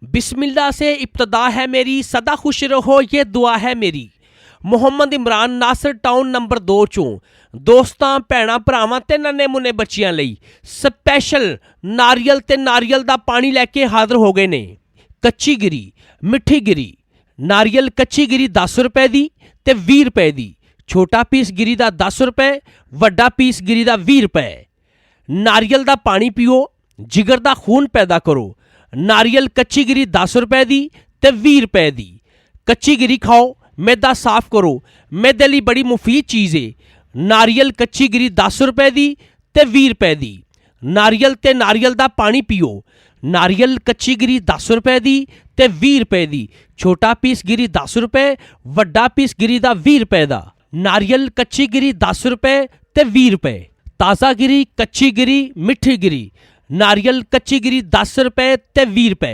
बिस्मिल्लाह से इब्तदा है मेरी, सदा खुश रहो ये दुआ है मेरी। ਮੁਹੰਮਦ ਇਮਰਾਨ ਨਾਸਰ ਟਾਊਨ ਨੰਬਰ 2 ਚੋਂ ਦੋਸਤਾਂ ਭੈਣਾਂ ਭਰਾਵਾਂ ਤੇ ਨੰਨੇ ਮੁੰਨੇ ਬੱਚਿਆਂ ਲਈ ਸਪੈਸ਼ਲ ਨਾਰੀਅਲ ਤੇ ਨਾਰੀਅਲ ਦਾ ਪਾਣੀ ਲੈ ਕੇ ਹਾਜ਼ਰ ਹੋ ਗਏ ਨੇ। ਕੱਚੀ ਗਿਰੀ ਮਿੱਠੀ ਗਿਰੀ ਨਾਰੀਅਲ ਕੱਚੀ ਗਿਰੀ 10 ਰੁਪਏ ਦੀ ਤੇ 20 ਰੁਪਏ ਦੀ। ਛੋਟਾ ਪੀਸ ਗਿਰੀ ਦਾ 10 ਰੁਪਏ, ਵੱਡਾ ਪੀਸ ਗਿਰੀ ਦਾ 20 ਰੁਪਏ। ਨਾਰੀਅਲ ਦਾ ਪਾਣੀ ਪੀਓ, ਜਿਗਰ ਦਾ ਖੂਨ ਪੈਦਾ ਕਰੋ। ਨਾਰੀਅਲ ਕੱਚੀ ਗਿਰੀ 10 ਰੁਪਏ ਦੀ ਤੇ 20 ਰੁਪਏ ਦੀ। ਕੱਚੀ ਗਿਰੀ ਖਾਓ, मैदा साफ करो, मैदे लिए बड़ी मुफीद चीज़ है। नारियल कच्ची गिरी 10 रुपए दी ते 20 रुपए दी। नारियल ते नारियल दा पानी पियो। नारियल कच्ची गिरी 10 रुपए दी ते 20 रुपए दी। छोटा पीस गिरी 10 रुपए, वड्डा पीस गिरी दा 20 रुपए दा। नारियल कच्ची गिरी 10 रुपए ते 20 रुपए। ताज़ा गिरी कच्ची गिरी मिठी गिरी नारियल कच्ची गिरी 10 रुपए ते 20 रुपए।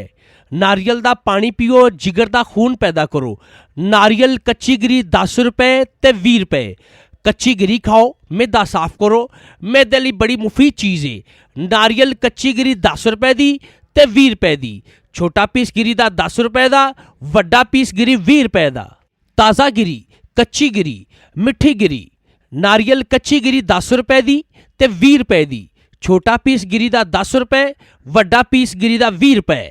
नारियल दा पानी पियो, जिगर दा खून पैदा करो। नारियल कच्ची गिरी 10 रुपए ते 20 रुपए। कच्ची गिरी खाओ, मैदा साफ करो, मैदे लिए बड़ी मुफीद चीज़ है। नारियल कच्ची गिरी 10 रुपए दी ते 20 रुपए दी। छोटा पीस गिरी दा 10 रुपए दा, वड्डा पीस गिरी 20 रुपए दा। ताज़ा गिरी कच्ची गिरी मिठी गिरी नारियल कच्ची गिरी 10 रुपए दी ते 20 रुपए दी। छोटा पीस गिरी दा 10 रुपए, वड्डा पीस गिरी दा 20 रुपए।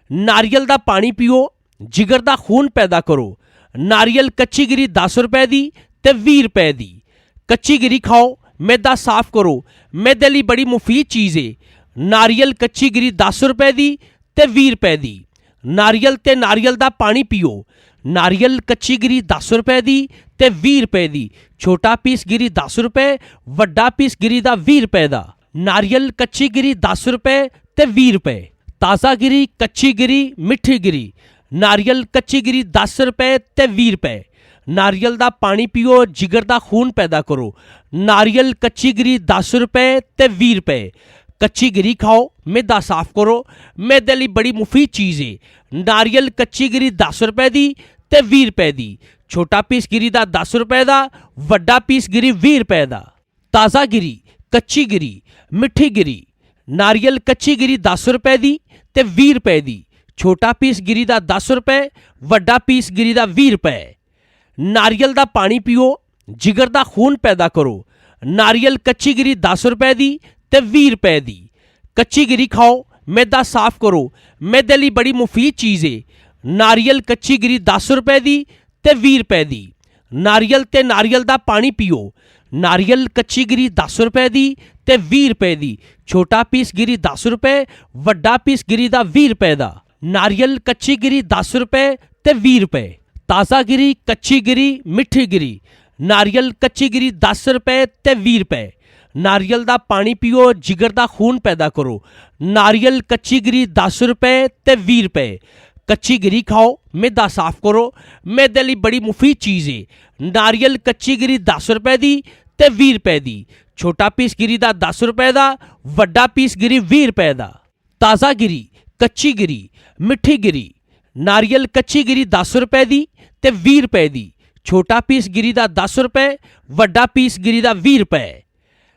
नारियल दा पानी पियो, जिगर दा खून पैदा करो। नारियल कच्ची गिरी 10 रुपए दी ते 20 रुपए दी। कच्ची गिरी खाओ, मैदा साफ करो, मैदे लिए बड़ी मुफीद चीज़ है। नारियल कच्ची गिरी 10 रुपए दी ते 20 रुपए दी। नारियल ते नारियल दा पानी पियो। नारियल कच्ची गिरी 10 रुपए दी ते 20 रुपए दी। छोटा पीस गिरी 10 रुपए, वड्डा पीस गिरी दा 20 रुपए दा। नारियल कच्ची गिरी 10 रुपए ते 20 रुपए। ताज़ा गिरी कच्ची गिरी मिठी गिरी नारियल कच्ची गिरी 10 रुपए ते 20 रुपए। नारियल दा पानी पियो, जिगर दा खून पैदा करो। नारियल कच्ची गिरी 10 रुपए ते 20 रुपए। कच्ची गिरी खाओ, मैदा साफ करो, मैदे लिए बड़ी मुफीद चीज़ है। नारियल कच्ची गिरी 10 रुपए दी ते 20 रुपए दी। छोटा पीस गिरी दा 10 रुपए दा, वड्डा पीस गिरी 20 रुपए दा। ताज़ा गिरी कच्ची गिरी मिठी गिरी नारियल कच्ची गिरी 10 रुपए दी ते 20 रुपए दी। छोटा पीस गिरी दा 10 रुपए, वड्डा पीस गिरी दा 20 रुपए। नारियल दा पानी पियो, जिगर दा खून पैदा करो। नारियल कच्ची गिरी 10 रुपए दी ते 20 रुपए दी। कच्ची गिरी खाओ, मैदा साफ करो, मैदे लिए बड़ी मुफीद चीज़ है। नारियल कच्ची गिरी 10 रुपए दी ते 20 रुपए दी। नारियल ते नारियल दा पानी पियो। नारियल कच्ची गिरी 10 रुपए दी ते 20 रुपए दी। छोटा पीस गिरी 10 रुपए, वड्डा पीस गिरी दा 20 रुपए दा। नारियल कच्ची गिरी 10 रुपए ते 20 रुपए। ताज़ा गिरी कच्ची गिरी मिठी गिरी नारियल कच्ची गिरी 10 रुपए ते 20 रुपए। नारियल दा पानी पियो, जिगर दा खून पैदा करो। नारियल कच्ची गिरी 10 रुपए ते 20 रुपए। कच्ची गिरी खाओ, मैदा साफ करो, मैदे लिए बड़ी मुफीद चीज़ है। नारियल कच्ची गिरी 10 रुपए दी ते 20 रुपए दी। छोटा पीस गिरी दा 10 रुपए दा, वड्डा पीस गिरी 20 रुपए दा। ताज़ा गिरी कच्ची गिरी मिठी गिरी नारियल कच्ची गिरी 10 रुपए दी ते 20 रुपए दी। छोटा पीस गिरी दा 10 रुपए, वड्डा पीस गिरी दा 20 रुपए।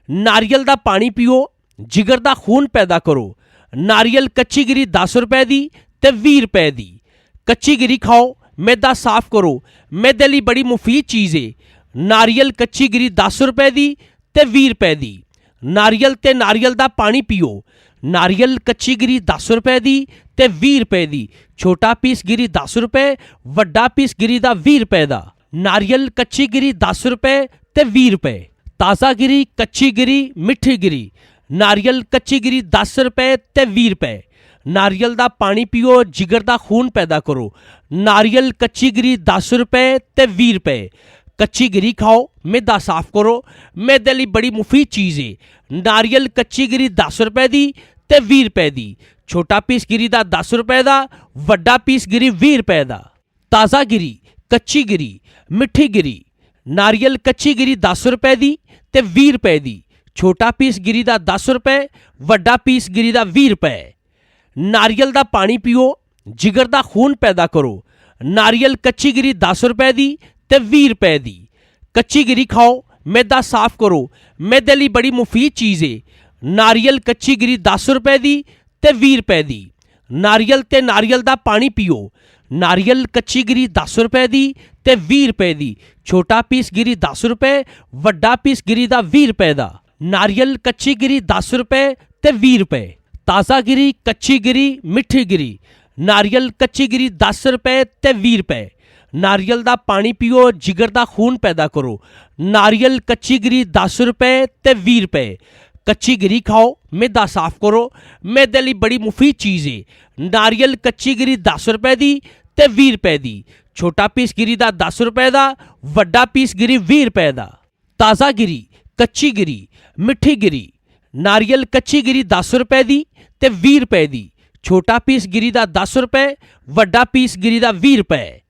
नारियल दा पानी पियो, जिगर दा खून पैदा करो। नारियल कच्ची गिरी 10 रुपए दी ते 20 रुपए दी। कच्ची गिरी खाओ, मैदा साफ करो, मैदे लिए बड़ी मुफीद चीज़ है। नारियल कच्ची गिरी 10 रुपए दी ते 20 रुपए दी। नारियल ते नारियल दा पानी पियो। नारियल कच्ची गिरी 10 रुपए दी ते 20 रुपए दी। छोटा पीस गिरी 10 रुपए, वड्डा पीस गिरी दा 20 रुपए दा। नारियल कच्ची गिरी 10 रुपए ते 20 रुपए। ताज़ा गिरी कच्ची गिरी मिठी गिरी नारियल कच्ची गिरी 10 रुपए ते 20 रुपए। नारियल दा पानी पियो, जिगर दा खून पैदा करो। नारियल कच्ची गिरी 10 रुपए ते 20 रुपए। कच्ची गिरी खाओ, मैदा साफ करो, मैदे लिए बड़ी मुफीद चीज़ है। नारियल कच्ची गिरी 10 रुपए दी ते 20 रुपए दी। छोटा पीस गिरी दा 10 रुपए दा, वड्डा पीस गिरी 20 रुपए दा। ताज़ा गिरी कच्ची गिरी मिठी गिरी नारियल कच्ची गिरी 10 रुपए दी ते 20 रुपए दी। छोटा पीस गिरी दा 10 रुपए, वड्डा पीस गिरी दा 20 रुपए। नारियल दा पानी पियो, जिगर दा खून पैदा करो। नारियल कच्ची गिरी 10 रुपए दी ते 20 रुपए दी। कच्ची गिरी खाओ, मैदा साफ करो, मैदे लिए बड़ी मुफीद चीज़ है। नारियल कच्ची गिरी 10 रुपए दी ते 20 रुपए दी। ਨਾਰੀਅਲ ਤੇ ਨਾਰੀਅਲ ਦਾ ਪਾਣੀ ਪੀਓ। ਨਾਰੀਅਲ ਕੱਚੀ ਗਿਰੀ 10 ਰੁਪਏ ਦੀ ਤੇ 20 ਰੁਪਏ ਦੀ। ਛੋਟਾ ਪੀਸ ਗਿਰੀ 10 ਰੁਪਏ, ਵੱਡਾ ਪੀਸ ਗਿਰੀ ਦਾ 20 ਰੁਪਏ ਦਾ। ਨਾਰੀਅਲ ਕੱਚੀ ਗਿਰੀ 10 ਰੁਪਏ ਤੇ 20 ਰੁਪਏ। ਤਾਜ਼ਾ ਗਿਰੀ, ਕੱਚੀ ਗਿਰੀ, ਮਿੱਠੀ ਗਿਰੀ। ਨਾਰੀਅਲ ਕੱਚੀ ਗਿਰੀ 10 ਰੁਪਏ ਤੇ 20 ਰੁਪਏ। ਨਾਰੀਅਲ ਦਾ ਪਾਣੀ ਪੀਓ, ਜਿਗਰ ਦਾ ਖੂਨ ਪੈਦਾ ਕਰੋ। ਨਾਰੀਅਲ ਕੱਚੀ ਗਿਰੀ 10 ਰੁਪਏ ਤੇ 20 ਰੁਪਏ। ਕੱਚੀ ਗਿਰੀ ਖਾਓ, ਮੈਦਾ ਸਾਫ਼ ਕਰੋ। ਮੈਦੇ ਲਈ ਬੜੀ ਮੁਫੀਦ ਚੀਜ਼ ਹੈ। ਨਾਰੀਅਲ ਕੱਚੀ ਗਿਰੀ 10 ਰੁਪਏ ਦੀ ਤੇ 20 ਰੁਪਏ ਦੀ। ਛੋਟਾ ਪੀਸ ਗਿਰੀ ਦਾ 10 ਰੁਪਏ ਦਾ, ਵੱਡਾ ਪੀਸ ਗਿਰੀ 20 ਰੁਪਏ ਦਾ। ਤਾਜ਼ਾ ਗਿਰੀ, ਕੱਚੀ ਗਿਰੀ, ਮਿੱਠੀ ਗਿਰੀ। ਨਾਰੀਅਲ ਕੱਚੀ ਗਿਰੀ 10 ਰੁਪਏ ਦੀ ਤੇ 20 ਰੁਪਏ ਦੀ। ਛੋਟਾ ਪੀਸ ਗਿਰੀ ਦਾ 10 ਰੁਪਏ, ਵੱਡਾ ਪੀਸ ਗਿਰੀ ਦਾ 20 ਰੁਪਏ।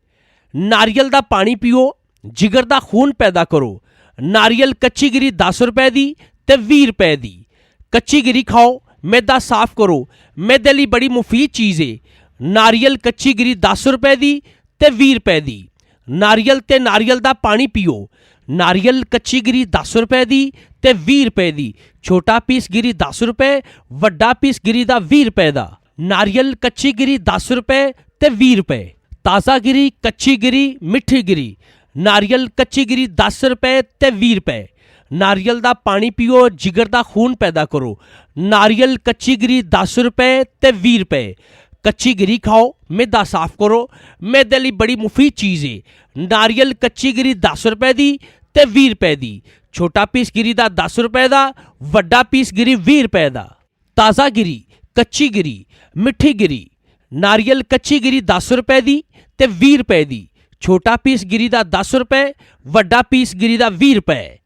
ਨਾਰੀਅਲ ਦਾ ਪਾਣੀ ਪੀਓ, ਜਿਗਰ ਦਾ ਖੂਨ ਪੈਦਾ ਕਰੋ। ਨਾਰੀਅਲ ਕੱਚੀ ਗਿਰੀ 10 ਰੁਪਏ ਦੀ ਤੇ 20 ਰੁਪਏ ਦੀ। ਕੱਚੀ ਗਿਰੀ ਖਾਓ, ਮੈਦਾ ਸਾਫ਼ ਕਰੋ। ਮੈਦੇ ਲਈ ਬੜੀ ਮੁਫੀਦ ਚੀਜ਼ ਹੈ। ਨਾਰੀਅਲ ਕੱਚੀ ਗਿਰੀ 10 ਰੁਪਏ ਦੀ ਤੇ 20 ਰੁਪਏ ਦੀ। ਨਾਰੀਅਲ ਤੇ ਨਾਰੀਅਲ ਦਾ ਪਾਣੀ ਪੀਓ। ਨਾਰੀਅਲ ਕੱਚੀ ਗਿਰੀ 10 ਰੁਪਏ ਦੀ ਤੇ 20 ਰੁਪਏ ਦੀ। ਛੋਟਾ ਪੀਸ ਗਿਰੀ 10 ਰੁਪਏ, ਵੱਡਾ ਪੀਸ ਗਿਰੀ ਦਾ 20 ਰੁਪਏ ਦਾ। ਨਾਰੀਅਲ ਕੱਚੀ ਗਿਰੀ 10 ਰੁਪਏ ਤੇ 20 ਰੁਪਏ। ਤਾਜ਼ਾ ਗਿਰੀ, ਕੱਚੀ ਗਿਰੀ, ਮਿੱਠੀ ਗਿਰੀ। ਨਾਰੀਅਲ ਕੱਚੀ ਗਿਰੀ 10 ਰੁਪਏ ਤੇ 20 ਰੁਪਏ। ਨਾਰੀਅਲ ਦਾ ਪਾਣੀ ਪੀਓ, ਜਿਗਰ ਦਾ ਖੂਨ ਪੈਦਾ ਕਰੋ। ਨਾਰੀਅਲ ਕੱਚੀ ਗਿਰੀ 10 ਰੁਪਏ ਤੇ 20 ਰੁਪਏ। ਕੱਚੀ ਗਿਰੀ ਖਾਓ, ਮੈਦਾ ਸਾਫ਼ ਕਰੋ। ਮੈਦੇ ਲਈ ਬੜੀ ਮੁਫੀਦ ਚੀਜ਼ ਹੈ। ਨਾਰੀਅਲ ਕੱਚੀ ਗਿਰੀ 10 ਰੁਪਏ ਦੀ ਤੇ 20 ਰੁਪਏ ਦੀ। ਛੋਟਾ ਪੀਸ ਗਿਰੀ ਦਾ 10 ਰੁਪਏ ਦਾ, ਵੱਡਾ ਪੀਸ ਗਿਰੀ 20 ਰੁਪਏ ਦਾ। ਤਾਜ਼ਾ ਗਿਰੀ, ਕੱਚੀ ਗਿਰੀ, ਮਿੱਠੀ ਗਿਰੀ। ਨਾਰੀਅਲ ਕੱਚੀ ਗਿਰੀ 10 ਰੁਪਏ ਦੀ ਤੇ 20 ਰੁਪਏ ਦੀ। ਛੋਟਾ ਪੀਸ ਗਿਰੀ ਦਾ 10 ਰੁਪਏ, ਵੱਡਾ ਪੀਸ ਗਿਰੀ ਦਾ 20 ਰੁਪਏ।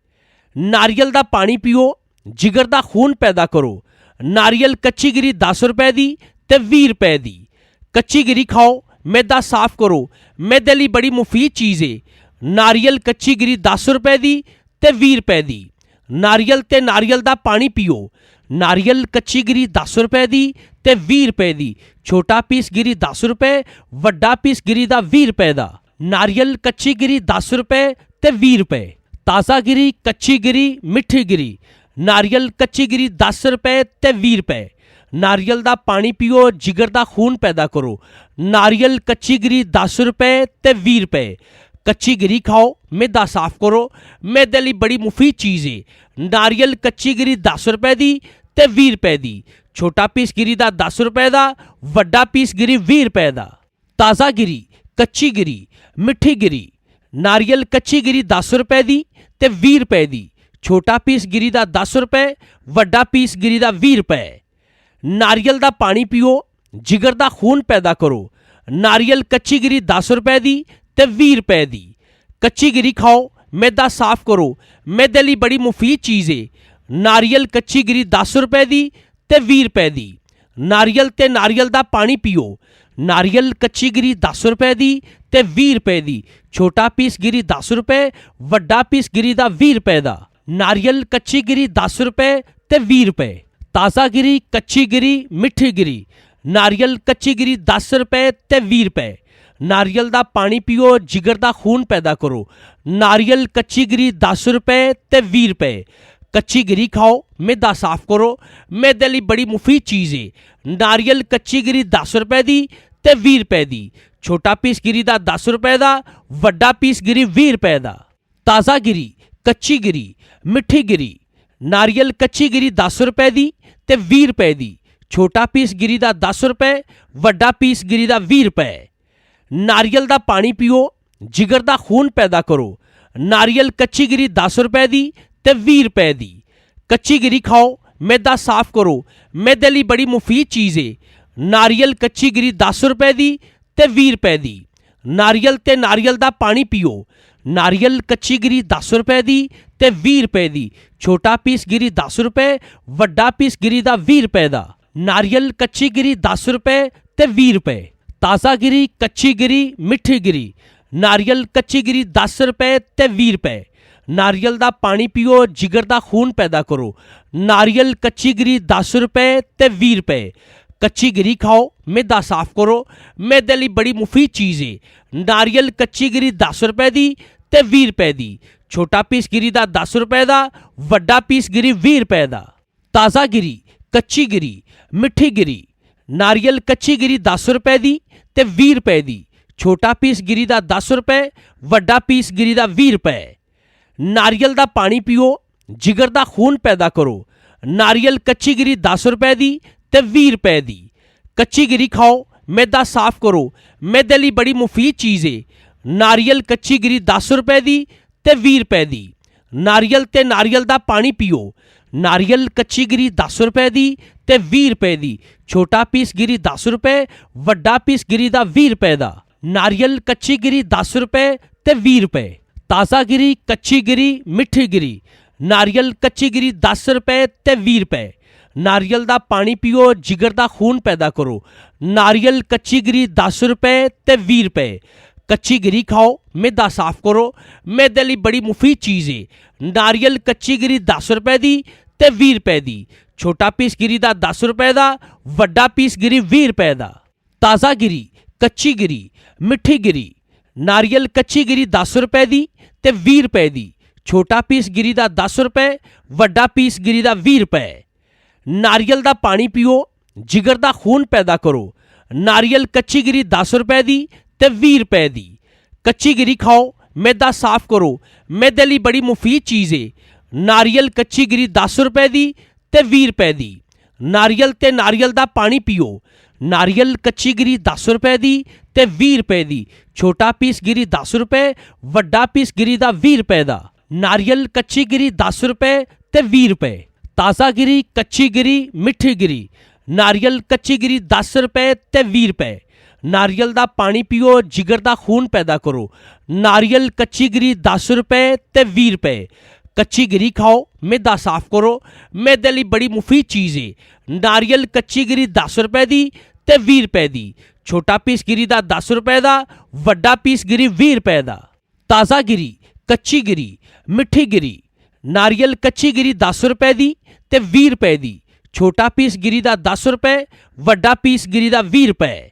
ਨਾਰੀਅਲ ਦਾ ਪਾਣੀ ਪੀਓ, ਜਿਗਰ ਦਾ ਖੂਨ ਪੈਦਾ ਕਰੋ। ਨਾਰੀਅਲ ਕੱਚੀ ਗਿਰੀ 10 ਰੁਪਏ ਦੀ ਤੇ 20 ਰੁਪਏ ਦੀ। ਕੱਚੀ ਗਿਰੀ ਖਾਓ, ਮੈਦਾ ਸਾਫ਼ ਕਰੋ। ਮੈਦੇ ਲਈ ਬੜੀ ਮੁਫੀਦ ਚੀਜ਼ ਹੈ। ਨਾਰੀਅਲ ਕੱਚੀ ਗਿਰੀ 10 ਰੁਪਏ ਦੀ ਤੇ 20 ਰੁਪਏ ਦੀ। ਨਾਰੀਅਲ ਤੇ ਨਾਰੀਅਲ ਦਾ ਪਾਣੀ ਪੀਓ। ਨਾਰੀਅਲ ਕੱਚੀ ਗਿਰੀ 10 ਰੁਪਏ ਦੀ ਤੇ 20 ਰੁਪਏ ਦੀ। ਛੋਟਾ ਪੀਸ ਗਿਰੀ 10 ਰੁਪਏ, ਵੱਡਾ ਪੀਸ ਗਿਰੀ ਦਾ 20 ਰੁਪਏ ਦਾ। ਨਾਰੀਅਲ ਕੱਚੀ ਗਿਰੀ 10 ਰੁਪਏ ਤੇ 20 ਰੁਪਏ। ਤਾਜ਼ਾ ਗਿਰੀ, ਕੱਚੀ ਗਿਰੀ, ਮਿੱਠੀ ਗਿਰੀ। ਨਾਰੀਅਲ ਕੱਚੀ ਗਿਰੀ 10 ਰੁਪਏ ਤੇ 20 ਰੁਪਏ। ਨਾਰੀਅਲ ਦਾ ਪਾਣੀ ਪੀਓ, ਜਿਗਰ ਦਾ ਖੂਨ ਪੈਦਾ ਕਰੋ। ਨਾਰੀਅਲ ਕੱਚੀ ਗਿਰੀ 10 ਰੁਪਏ ਤੇ 20 ਰੁਪਏ। ਕੱਚੀ ਗਿਰੀ ਖਾਓ, ਮੈਦਾ ਸਾਫ਼ ਕਰੋ। ਮੈਦੇ ਲਈ ਬੜੀ ਮੁਫੀਦ ਚੀਜ਼ ਹੈ। ਨਾਰੀਅਲ ਕੱਚੀ ਗਿਰੀ 10 ਰੁਪਏ ਦੀ ਤੇ 20 ਰੁਪਏ ਦੀ। ਛੋਟਾ ਪੀਸ ਗਿਰੀ ਦਾ 10 ਰੁਪਏ ਦਾ, ਵੱਡਾ ਪੀਸ ਗਿਰੀ 20 ਰੁਪਏ ਦਾ। ਤਾਜ਼ਾ ਗਿਰੀ, ਕੱਚੀ ਗਿਰੀ, ਮਿੱਠੀ ਗਿਰੀ। ਨਾਰੀਅਲ ਕੱਚੀ ਗਿਰੀ 10 ਰੁਪਏ ਦੀ ਤੇ 20 ਰੁਪਏ ਦੀ। ਛੋਟਾ ਪੀਸ ਗਿਰੀ ਦਾ 10 ਰੁਪਏ, ਵੱਡਾ ਪੀਸ ਗਿਰੀ ਦਾ 20 ਰੁਪਏ। ਨਾਰੀਅਲ ਦਾ ਪਾਣੀ ਪੀਓ, ਜਿਗਰ ਦਾ ਖੂਨ ਪੈਦਾ ਕਰੋ। ਨਾਰੀਅਲ ਕੱਚੀ ਗਿਰੀ 10 ਰੁਪਏ ਦੀ ਤੇ 20 ਰੁਪਏ ਦੀ। ਕੱਚੀ ਗਿਰੀ ਖਾਓ, ਮੈਦਾ ਸਾਫ਼ ਕਰੋ। ਮੈਦੇ ਲਈ ਬੜੀ ਮੁਫੀਦ ਚੀਜ਼ ਹੈ। ਨਾਰੀਅਲ ਕੱਚੀ ਗਿਰੀ 10 ਰੁਪਏ ਦੀ ਤੇ 20 ਰੁਪਏ ਦੀ। ਨਾਰੀਅਲ ਤੇ ਨਾਰੀਅਲ ਦਾ ਪਾਣੀ ਪੀਓ। ਨਾਰੀਅਲ ਕੱਚੀ ਗਿਰੀ 10 ਰੁਪਏ ਦੀ ਤੇ 20 ਰੁਪਏ ਦੀ। ਛੋਟਾ ਪੀਸ ਗਿਰੀ 10 ਰੁਪਏ, ਵੱਡਾ ਪੀਸ ਗਿਰੀ ਦਾ 20 ਰੁਪਏ ਦਾ। ਨਾਰੀਅਲ ਕੱਚੀ ਗਿਰੀ 10 ਰੁਪਏ ਤੇ 20 ਰੁਪਏ। ਤਾਜ਼ਾ ਗਿਰੀ, ਕੱਚੀ ਗਿਰੀ, ਮਿੱਠੀ ਗਿਰੀ। ਨਾਰੀਅਲ ਕੱਚੀ ਗਿਰੀ 10 ਰੁਪਏ ਤੇ 20 ਰੁਪਏ। ਨਾਰੀਅਲ ਦਾ ਪਾਣੀ ਪੀਓ, ਜਿਗਰ ਦਾ ਖੂਨ ਪੈਦਾ ਕਰੋ। ਨਾਰੀਅਲ ਕੱਚੀ ਗਿਰੀ 10 ਰੁਪਏ ਤੇ 20 ਰੁਪਏ। ਕੱਚੀ ਗਿਰੀ ਖਾਓ, ਮੈਦਾ ਸਾਫ਼ ਕਰੋ। ਮੈਦੇ ਲਈ ਬੜੀ ਮੁਫੀਦ ਚੀਜ਼ ਹੈ। ਨਾਰੀਅਲ ਕੱਚੀ ਗਿਰੀ 10 ਰੁਪਏ ਦੀ ਤੇ 20 ਰੁਪਏ ਦੀ। ਛੋਟਾ ਪੀਸ ਗਿਰੀ ਦਾ 10 ਰੁਪਏ ਦਾ, ਵੱਡਾ ਪੀਸ ਗਿਰੀ 20 ਰੁਪਏ ਦਾ। ਤਾਜ਼ਾ ਗਿਰੀ, ਕੱਚੀ ਗਿਰੀ, ਮਿੱਠੀ ਗਿਰੀ। ਨਾਰੀਅਲ ਕੱਚੀ ਗਿਰੀ 10 ਰੁਪਏ ਦੀ ਤੇ 20 ਰੁਪਏ ਦੀ। ਛੋਟਾ ਪੀਸ ਗਿਰੀ ਦਾ 10 ਰੁਪਏ, ਵੱਡਾ ਪੀਸ ਗਿਰੀ ਦਾ 20 ਰੁਪਏ। ਨਾਰੀਅਲ ਦਾ ਪਾਣੀ ਪੀਓ, ਜਿਗਰ ਦਾ ਖੂਨ ਪੈਦਾ ਕਰੋ। ਨਾਰੀਅਲ ਕੱਚੀ ਗਿਰੀ 10 ਰੁਪਏ ਦੀ ਤੇ 20 ਰੁਪਏ ਦੀ। ਕੱਚੀ ਗਿਰੀ ਖਾਓ, ਮੈਦਾ ਸਾਫ਼ ਕਰੋ। ਮੈਦੇ ਲਈ ਬੜੀ ਮੁਫੀਦ ਚੀਜ਼ ਹੈ। ਨਾਰੀਅਲ ਕੱਚੀ ਗਿਰੀ 10 ਰੁਪਏ ਦੀ ਤੇ 20 ਰੁਪਏ ਦੀ। ਨਾਰੀਅਲ ਤੇ ਨਾਰੀਅਲ ਦਾ ਪਾਣੀ ਪੀਓ। ਨਾਰੀਅਲ ਕੱਚੀ ਗਿਰੀ 10 ਰੁਪਏ ਦੀ ਤੇ 20 ਰੁਪਏ ਦੀ। ਛੋਟਾ ਪੀਸ ਗਿਰੀ 10 ਰੁਪਏ, ਵੱਡਾ ਪੀਸ ਗਿਰੀ ਦਾ 20 ਰੁਪਏ ਦਾ। ਨਾਰੀਅਲ ਕੱਚੀ ਗਿਰੀ 10 ਰੁਪਏ ਤੇ 20 ਰੁਪਏ। ਤਾਜ਼ਾ ਗਿਰੀ, ਕੱਚੀ ਗਿਰੀ, ਮਿੱਠੀ ਗਿਰੀ। ਨਾਰੀਅਲ ਕੱਚੀ ਗਿਰੀ 10 ਰੁਪਏ ਤੇ 20 ਰੁਪਏ। ਨਾਰੀਅਲ ਦਾ ਪਾਣੀ ਪੀਓ, ਜਿਗਰ ਦਾ ਖੂਨ ਪੈਦਾ ਕਰੋ। ਨਾਰੀਅਲ ਕੱਚੀ ਗਿਰੀ 10 ਰੁਪਏ ਤੇ 20 ਰੁਪਏ। ਕੱਚੀ ਗਿਰੀ ਖਾਓ, ਮੈਦਾ ਸਾਫ਼ ਕਰੋ। ਮੈਦੇ ਲਈ ਬੜੀ ਮੁਫੀਦ ਚੀਜ਼ ਹੈ। ਨਾਰੀਅਲ ਕੱਚੀ ਗਿਰੀ 10 ਰੁਪਏ ਦੀ ਤੇ 20 ਰੁਪਏ ਦੀ। ਛੋਟਾ ਪੀਸ ਗਿਰੀ ਦਾ 10 ਰੁਪਏ ਦਾ, ਵੱਡਾ ਪੀਸ ਗਿਰੀ 20 ਰੁਪਏ ਦਾ। ਤਾਜ਼ਾ ਗਿਰੀ, ਕੱਚੀ ਗਿਰੀ, ਮਿੱਠੀ ਗਿਰੀ। ਨਾਰੀਅਲ ਕੱਚੀ ਗਿਰੀ 10 ਰੁਪਏ ਦੀ ਤੇ 20 ਰੁਪਏ ਦੀ। ਛੋਟਾ ਪੀਸ ਗਿਰੀ ਦਾ 10 ਰੁਪਏ, ਵੱਡਾ ਪੀਸ ਗਿਰੀ ਦਾ 20 ਰੁਪਏ। ਨਾਰੀਅਲ ਦਾ ਪਾਣੀ ਪੀਓ, ਜਿਗਰ ਦਾ ਖੂਨ ਪੈਦਾ ਕਰੋ। ਨਾਰੀਅਲ ਕੱਚੀ ਗਿਰੀ 10 ਰੁਪਏ ਦੀ ਤੇ 20 ਰੁਪਏ ਦੀ। ਕੱਚੀ ਗਿਰੀ ਖਾਓ, ਮੈਦਾ ਸਾਫ਼ ਕਰੋ। ਮੈਦੇ ਲਈ ਬੜੀ ਮੁਫੀਦ ਚੀਜ਼ ਏ। ਨਾਰੀਅਲ ਕੱਚੀ ਗਿਰੀ 10 ਰੁਪਏ ਦੀ ਤੇ 20 ਰੁਪਏ ਦੀ। ਨਾਰੀਅਲ ਤੇ ਨਾਰੀਅਲ ਦਾ ਪਾਣੀ ਪੀਓ। ਨਾਰੀਅਲ ਕੱਚੀ ਗਿਰੀ 10 ਰੁਪਏ ਦੀ ਤੇ 20 ਰੁਪਏ ਦੀ। ਛੋਟਾ ਪੀਸ ਗਿਰੀ 10 ਰੁਪਏ, ਵੱਡਾ ਪੀਸ ਗਿਰੀ ਦਾ 20 ਰੁਪਏ ਦਾ। ਨਾਰੀਅਲ ਕੱਚੀ ਗਿਰੀ 10 ਰੁਪਏ ਤੇ 20 ਰੁਪਏ। ਤਾਜ਼ਾ ਗਿਰੀ, ਕੱਚੀ ਗਿਰੀ, ਮਿੱਠੀ ਗਿਰੀ। ਨਾਰੀਅਲ ਕੱਚੀ ਗਿਰੀ 10 ਰੁਪਏ ਤੇ 20 ਰੁਪਏ। ਨਾਰੀਅਲ ਦਾ ਪਾਣੀ ਪੀਓ, ਜਿਗਰ ਦਾ ਖੂਨ ਪੈਦਾ ਕਰੋ। ਨਾਰੀਅਲ ਕੱਚੀ ਗਿਰੀ 10 ਰੁਪਏ ਤੇ 20 ਰੁਪਏ। ਕੱਚੀ ਗਿਰੀ ਖਾਓ, ਮੈਦਾ ਸਾਫ਼ ਕਰੋ। ਮੈਦੇ ਲਈ ਬੜੀ ਮੁਫੀਦ ਚੀਜ਼ ਏ। ਨਾਰੀਅਲ ਕੱਚੀ ਗਿਰੀ 10 ਰੁਪਏ ਦੀ ਤੇ 20 ਰੁਪਏ ਦੀ। ਛੋਟਾ ਪੀਸ ਗਿਰੀ ਦਾ 10 ਰੁਪਏ ਦਾ, ਵੱਡਾ ਪੀਸ ਗਿਰੀ 20 ਰੁਪਏ ਦਾ। ਤਾਜ਼ਾ ਗਿਰੀ, ਕੱਚੀ ਗਿਰੀ, ਮਿੱਠੀ ਗਿਰੀ। ਨਾਰੀਅਲ ਕੱਚੀ ਗਿਰੀ 10 ਰੁਪਏ ਦੀ ਤੇ 20 ਰੁਪਏ ਦੀ। ਛੋਟਾ ਪੀਸ ਗਿਰੀ ਦਾ 10 ਰੁਪਏ, ਵੱਡਾ ਪੀਸ ਗਿਰੀ ਦਾ 20 ਰੁਪਏ। ਨਾਰੀਅਲ ਦਾ ਪਾਣੀ ਪੀਓ, ਜਿਗਰ ਦਾ ਖੂਨ ਪੈਦਾ ਕਰੋ। ਨਾਰੀਅਲ ਕੱਚੀ ਗਿਰੀ 10 ਰੁਪਏ ਦੀ ਤੇ 20 ਰੁਪਏ ਦੀ। ਕੱਚੀ ਗਿਰੀ ਖਾਓ, ਮੈਦਾ ਸਾਫ਼ ਕਰੋ। ਮੈਦੇ ਲਈ ਬੜੀ ਮੁਫੀਦ ਚੀਜ਼ ਏ। ਨਾਰੀਅਲ ਕੱਚੀ ਗਿਰੀ 10 ਰੁਪਏ ਦੀ ਤੇ 20 ਰੁਪਏ ਦੀ। ਨਾਰੀਅਲ ਤੇ ਨਾਰੀਅਲ ਦਾ ਪਾਣੀ ਪੀਓ। ਨਾਰੀਅਲ ਕੱਚੀ ਗਿਰੀ 10 ਰੁਪਏ ਦੀ ਤੇ 20 ਰੁਪਏ ਦੀ। ਛੋਟਾ ਪੀਸ ਗਿਰੀ 10 ਰੁਪਏ, ਵੱਡਾ ਪੀਸ ਗਿਰੀ ਦਾ 20 ਰੁਪਏ ਦਾ। ਨਾਰੀਅਲ ਕੱਚੀ ਗਿਰੀ 10 ਰੁਪਏ ਤੇ 20 ਰੁਪਏ। ਤਾਜ਼ਾ ਗਿਰੀ, ਕੱਚੀ ਗਿਰੀ, ਮਿੱਠੀ ਗਿਰੀ। ਨਾਰੀਅਲ ਕੱਚੀ ਗਿਰੀ 10 ਰੁਪਏ ਤੇ 20 ਰੁਪਏ। ਨਾਰੀਅਲ ਦਾ ਪਾਣੀ ਪੀਓ, ਜਿਗਰ ਦਾ ਖੂਨ ਪੈਦਾ ਕਰੋ। ਨਾਰੀਅਲ ਕੱਚੀ ਗਿਰੀ 10 ਰੁਪਏ ਤੇ 20 ਰੁਪਏ। ਕੱਚੀ ਗਿਰੀ ਖਾਓ, ਮੈਦਾ ਸਾਫ਼ ਕਰੋ। ਮੈਦੇ ਲਈ ਬੜੀ ਮੁਫੀਦ ਚੀਜ਼ ਏ। ਨਾਰੀਅਲ ਕੱਚੀ ਗਿਰੀ 10 ਰੁਪਏ ਦੀ ਤੇ 20 ਰੁਪਏ ਦੀ। ਛੋਟਾ ਪੀਸ ਗਿਰੀ ਦਾ 10 ਰੁਪਏ ਦਾ, ਵੱਡਾ ਪੀਸ ਗਿਰੀ 20 ਰੁਪਏ ਦਾ। ਤਾਜ਼ਾ ਗਿਰੀ, ਕੱਚੀ ਗਿਰੀ, ਮਿੱਠੀ ਗਿਰੀ। ਨਾਰੀਅਲ ਕੱਚੀ ਗਿਰੀ 10 ਰੁਪਏ ਦੀ ਤੇ 20 ਰੁਪਏ ਦੀ। ਛੋਟਾ ਪੀਸ ਗਿਰੀ ਦਾ 10 ਰੁਪਏ, ਵੱਡਾ ਪੀਸ ਗਿਰੀ ਦਾ 20 ਰੁਪਏ।